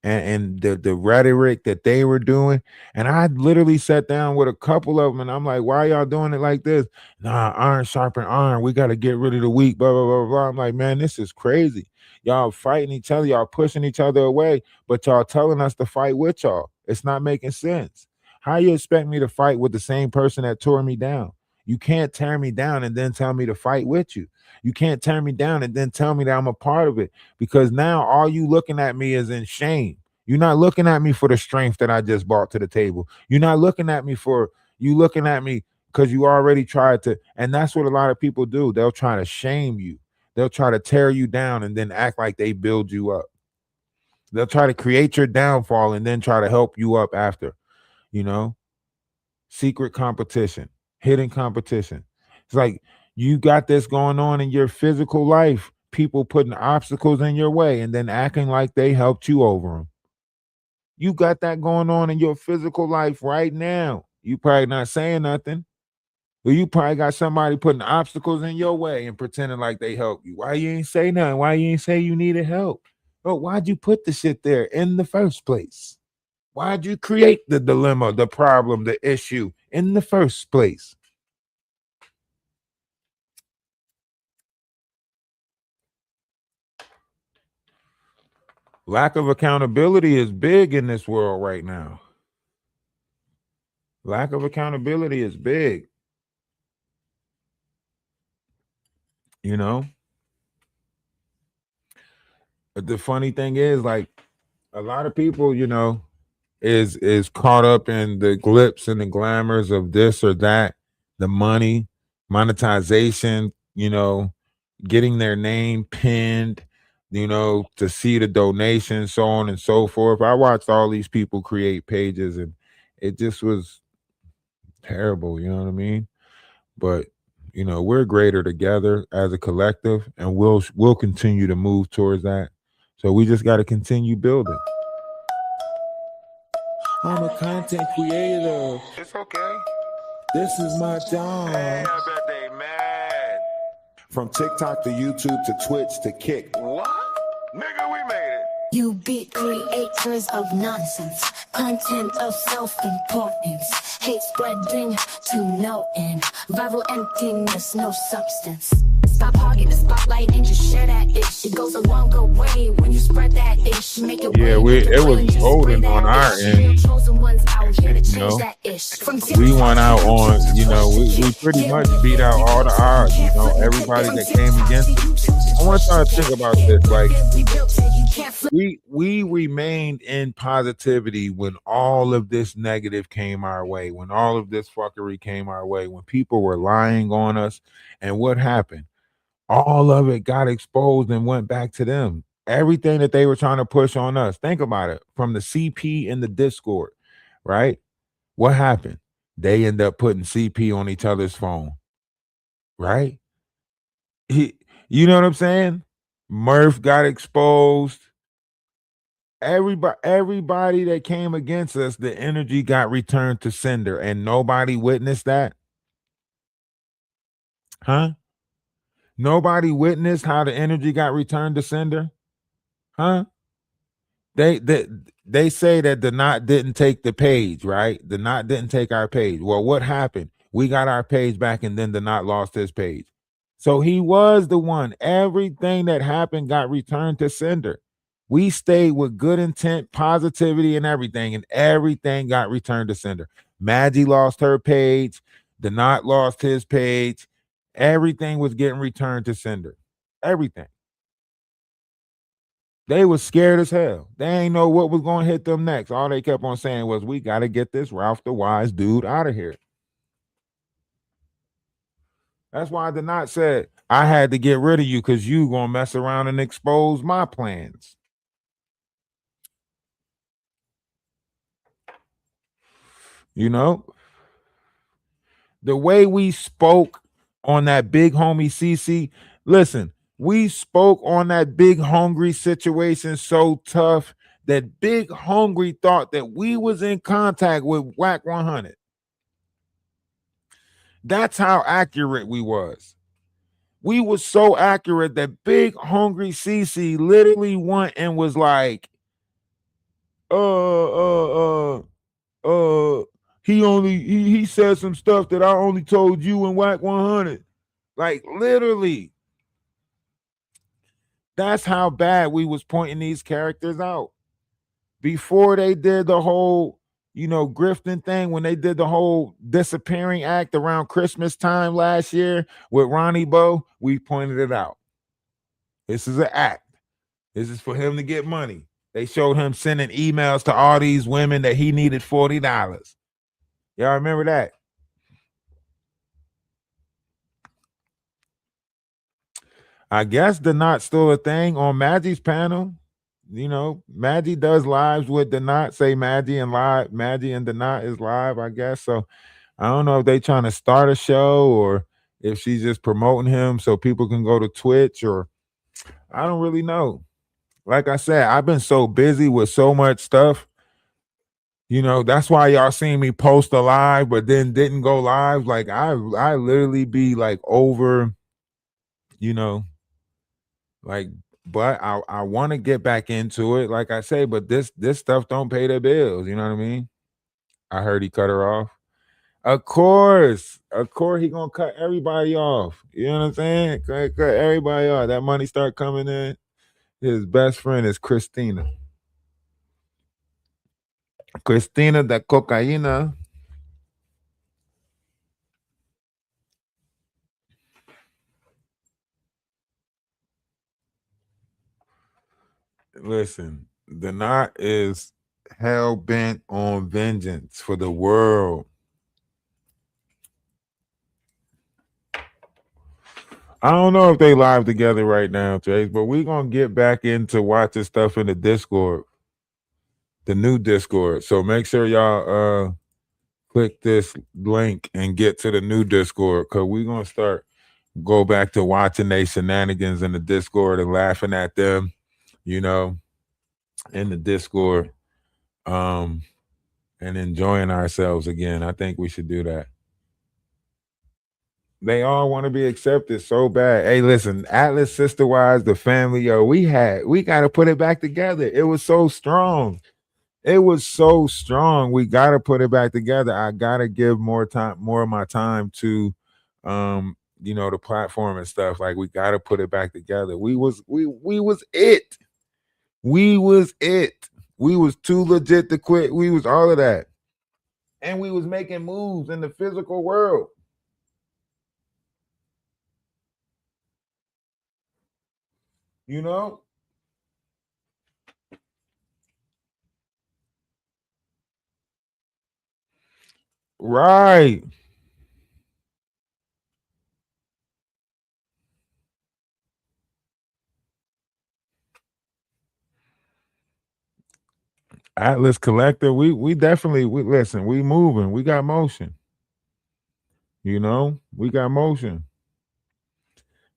and the rhetoric that they were doing, and I literally sat down with a couple of them, and I'm like, "Why y'all doing it like this?" Nah, iron sharpen iron. We got to get rid of the weak. Blah blah blah blah. I'm like, man, this is crazy. Y'all fighting each other. Y'all pushing each other away, but y'all telling us to fight with y'all. It's not making sense. How you expect me to fight with the same person that tore me down? You can't tear me down and then tell me to fight with you. You can't tear me down and then tell me that I'm a part of it, because now all you looking at me is in shame. You're not looking at me for the strength that I just brought to the table. You're not looking at me for you looking at me because you already tried to. And that's what a lot of people do. They'll try to shame you. They'll try to tear you down and then act like they build you up. They'll try to create your downfall and then try to help you up after, you know. Secret competition, hidden competition. It's like you got this going on in your physical life, people putting obstacles in your way and then acting like they helped you over them. You got that going on in your physical life right now. You probably not saying nothing. Or you probably got somebody putting obstacles in your way and pretending like they help you. Why you ain't say nothing? Why you ain't say you needed help? But why'd you put the shit there in the first place? Why'd you create the dilemma, the problem, the issue in the first place? Lack of accountability is big in this world right now. Lack of accountability is big. You know, but the funny thing is, like, a lot of people, you know, is caught up in the glitz and the glamours of this or that, the money, monetization, you know, getting their name pinned, you know, to see the donations, so on and so forth. I watched all these people create pages and it just was terrible, you know what I mean? But you know, we're greater together as a collective, and we'll continue to move towards that. So we just got to continue building. I'm a content creator. It's okay. This is my job. Hey, I bet they mad. From TikTok to YouTube to Twitch to Kick. What? Nigga, we made it. You be creators of nonsense, content of self-importance, hate spreading to no end, viral emptiness, no substance. Stop hogging the spotlight and just share that ish. It goes a longer way when you spread that ish. Make it Yeah, it was golden on our end. You know, we went out on, you know, we pretty much beat out all the odds, you know, everybody that came against us. I want y'all to think about this. Like, we remained in positivity when all of this negative came our way, when all of this fuckery came our way, when people were lying on us. And what happened? All of it got exposed and went back to them. everything that they were trying to push on us. Think about it. From the CP in the Discord, right? What happened? They end up putting CP on each other's phone, right? You know what I'm saying? Murph got exposed. Everybody that came against us, the energy got returned to sender, and nobody witnessed that. Huh? Nobody witnessed how the energy got returned to sender? Huh? They they say that the knot didn't take the page, right? The knot didn't take our page. Well, what happened? We got our page back, and then the knot lost his page. So he was the one. Everything that happened got returned to sender. We stayed with good intent, positivity, and everything got returned to sender. Maggie lost her page. The knot lost his page. Everything was getting returned to sender. Everything. They was scared as hell. They ain't know what was going to hit them next. All they kept on saying was, we got to get this Ralph DaWise dude out of here. That's why the knot said, I had to get rid of you because you going to mess around and expose my plans. You know? The way we spoke on that big homie CC, listen, we spoke on that big hungry situation so tough that Big Hungry thought that we was in contact with Whack 100. That's how accurate we was. We was so accurate that Big Hungry CC literally went and was like, he said some stuff that I only told you and Whack 100. Like literally. That's how bad we was pointing these characters out. Before they did the whole, grifting thing, when they did the whole disappearing act around Christmas time last year with Ronnie Bo, we pointed it out. This is an act. This is for him to get money. They showed him sending emails to all these women that he needed $40. Y'all remember that? I guess the knot still a thing on Maggie's panel. Maggie does lives with the knot. Say Maggie and the knot is live, I guess. So I don't know if they trying to start a show or if she's just promoting him so people can go to Twitch, or I don't really know. Like I said, I've been so busy with so much stuff. That's why y'all seen me post a live, but then didn't go live. Like I literally be like over, like, but I want to get back into it, like I say, but this stuff don't pay the bills. You know what I mean? I heard he cut her off. Of course, he gonna cut everybody off. You know what I'm saying? Cut everybody off. That money start coming in. His best friend is Christina. Christina the cocaína. Listen, the knot is hell bent on vengeance for the world. I don't know if they live together right now, Chase, but we're gonna get back into watching stuff in the Discord, the new Discord. So make sure y'all click this link and get to the new Discord, because we're gonna go back to watching their shenanigans in the Discord and laughing at them, in the Discord, and enjoying ourselves again. I think we should do that. They all want to be accepted so bad. Hey, listen, Atlas Sisterwise, the family, we got to put it back together. It was so strong. We got to put it back together. I got to give more of my time to, the platform and stuff. Like, we got to put it back together. We was it. We was it. We was too legit to quit. We was all of that. And we was making moves in the physical world. Right. Atlas Collective, we definitely listen, we moving, we got motion. You know, we got motion.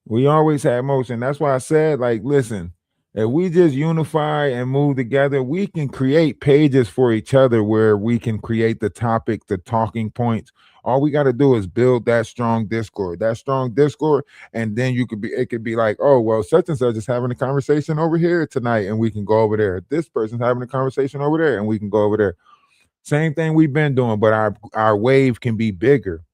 We always had motion. That's why I said, like, listen, if we just unify and move together, we can create pages for each other where we can create the topic, the talking points. All we got to do is build that strong Discord, and then it could be like, oh, well, such and such is having a conversation over here tonight, and we can go over there. This person's having a conversation over there, and we can go over there. Same thing we've been doing, but our wave can be bigger.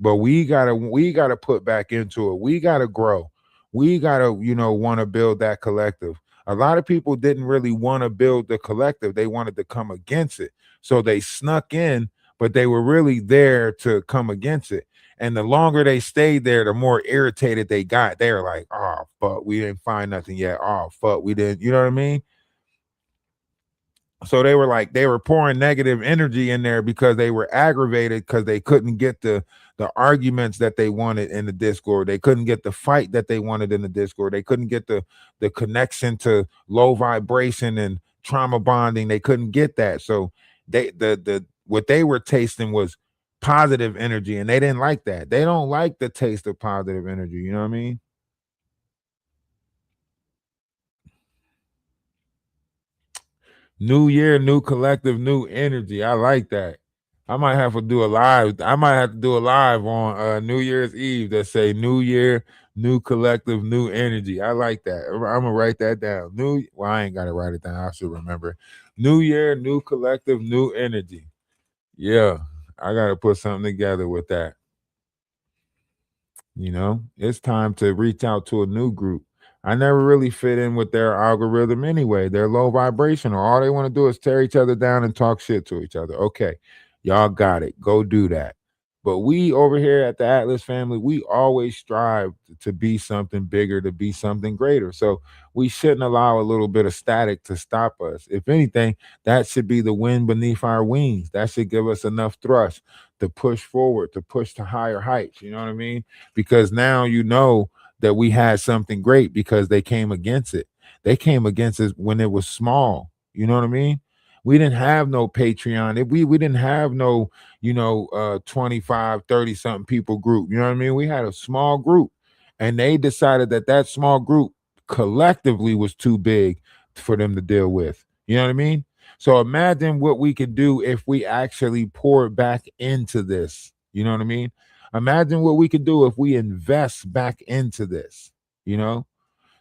But we gotta put back into it. We gotta grow. We gotta, want to build that collective. A lot of people didn't really want to build the collective. They wanted to come against it. So they snuck in, but they were really there to come against it. And the longer they stayed there, the more irritated they got. They were like, oh fuck, we didn't find nothing yet. Oh fuck, we didn't, you know what I mean? So they were pouring negative energy in there because they were aggravated because they couldn't get the arguments that they wanted in the Discord. They couldn't get the fight that they wanted in the Discord. They couldn't get the connection to low vibration and trauma bonding. They couldn't get that. So the what they were tasting was positive energy, and they didn't like that. They don't like the taste of positive energy. You know what I mean? New year, new collective, new energy. I like that. I might have to do a live. I might have to do a live on New Year's Eve that say New Year, new collective, new energy. I like that. I'm gonna write that down. Well, I ain't gotta write it down. I should remember. New year, new collective, new energy. Yeah, I gotta put something together with that. It's time to reach out to a new group. I never really fit in with their algorithm anyway. They're low vibrational. All they want to do is tear each other down and talk shit to each other. Okay, y'all got it. Go do that. But we over here at the Atlas family, we always strive to be something bigger, to be something greater. So we shouldn't allow a little bit of static to stop us. If anything, that should be the wind beneath our wings. That should give us enough thrust to push forward, to push to higher heights. You know what I mean? Because now that we had something great because they came against it. They came against it when it was small. You know what I mean? We didn't have no Patreon. We didn't have no, 25, 30 something people group. You know what I mean? We had a small group, and they decided that small group collectively was too big for them to deal with. You know what I mean? So imagine what we could do if we actually poured back into this. You know what I mean? Imagine what we could do if we invest back into this,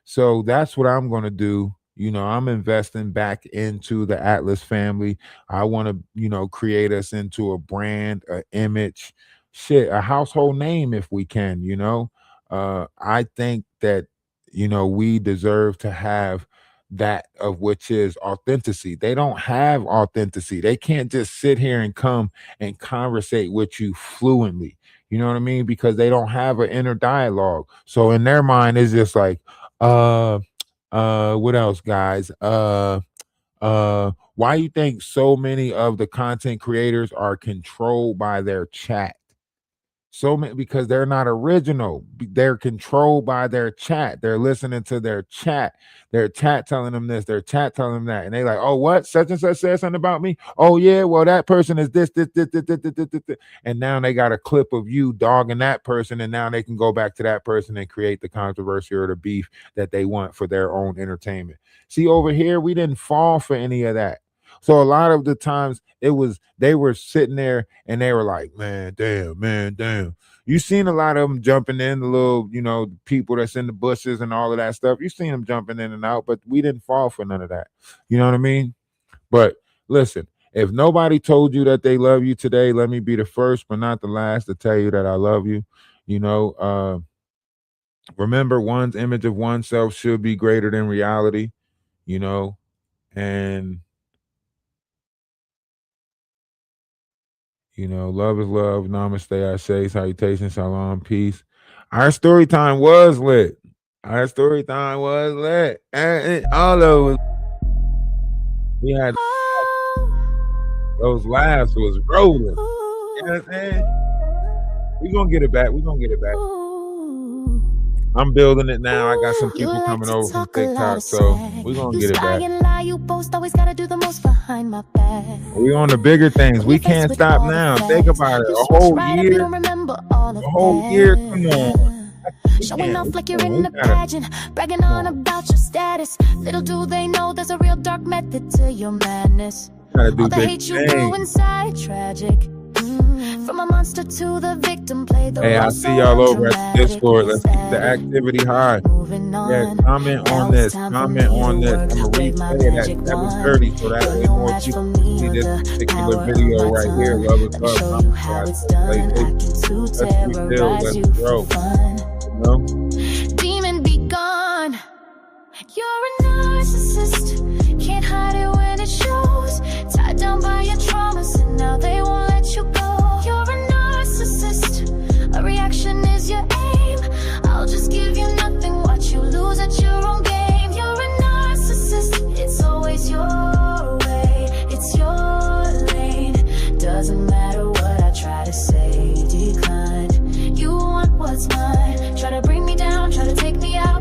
So that's what I'm going to do. I'm investing back into the Atlas family. I want to, create us into a brand, an image, a household name if we can, I think that, we deserve to have that of which is authenticity. They don't have authenticity. They can't just sit here and come and conversate with you fluently. You know what I mean? Because they don't have an inner dialogue. So in their mind, it's just like, what else, guys? Why you think so many of the content creators are controlled by their chat? So many, because they're not original. They're controlled by their chat. They're listening to their chat telling them this, their chat telling them that, and they like, oh, what, such and such said something about me. Oh yeah, well, that person is this. And now they got a clip of you dogging that person, and now they can go back to that person and create the controversy or the beef that they want for their own entertainment. See, over here, we didn't fall for any of that. So a lot of the times they were sitting there and they were like, man, damn. You seen a lot of them jumping in, the little, people that's in the bushes and all of that stuff. You seen them jumping in and out, but we didn't fall for none of that. You know what I mean? But listen, if nobody told you that they love you today, let me be the first, but not the last, to tell you that I love you. Remember, one's image of oneself should be greater than reality, and love is love. Namaste, Ashe, salutations, shalom, peace. Our story time was lit. And all of it. We had those laughs was rolling. You know what I'm saying? We're gonna get it back. I'm building it now. I got some You people like coming to over from talk a lot TikTok, of so smack. we're gonna You get it spy back. and lie, you boast, always gotta do the most behind my back. We on the bigger things. We can't stop now. Think about it. You A switch whole right up, you year. don't remember all of A whole that. year. Come on. We Showing can't- off like you're come on, in we the gotta- pageant, bragging on about your status. Little do they know there's a real dark method to your madness. gotta do All the big hate you grew things. inside, tragic. From a monster to the victim, play the Hey, role I'll so see y'all over at the undramatic. Discord. Let's keep the Ecstatic. activity high. Moving on. Yeah, comment Now on it's this. time for Comment me on to this. work, I'm gonna wave my replay it magic at wand. 7:30 so that You're way no more match people for can me see or this the particular power video of my right here. tongue. Love is Let me love. show you how it's done. I can Let's terrorize rebuild. you Let's for grow. fun. You know?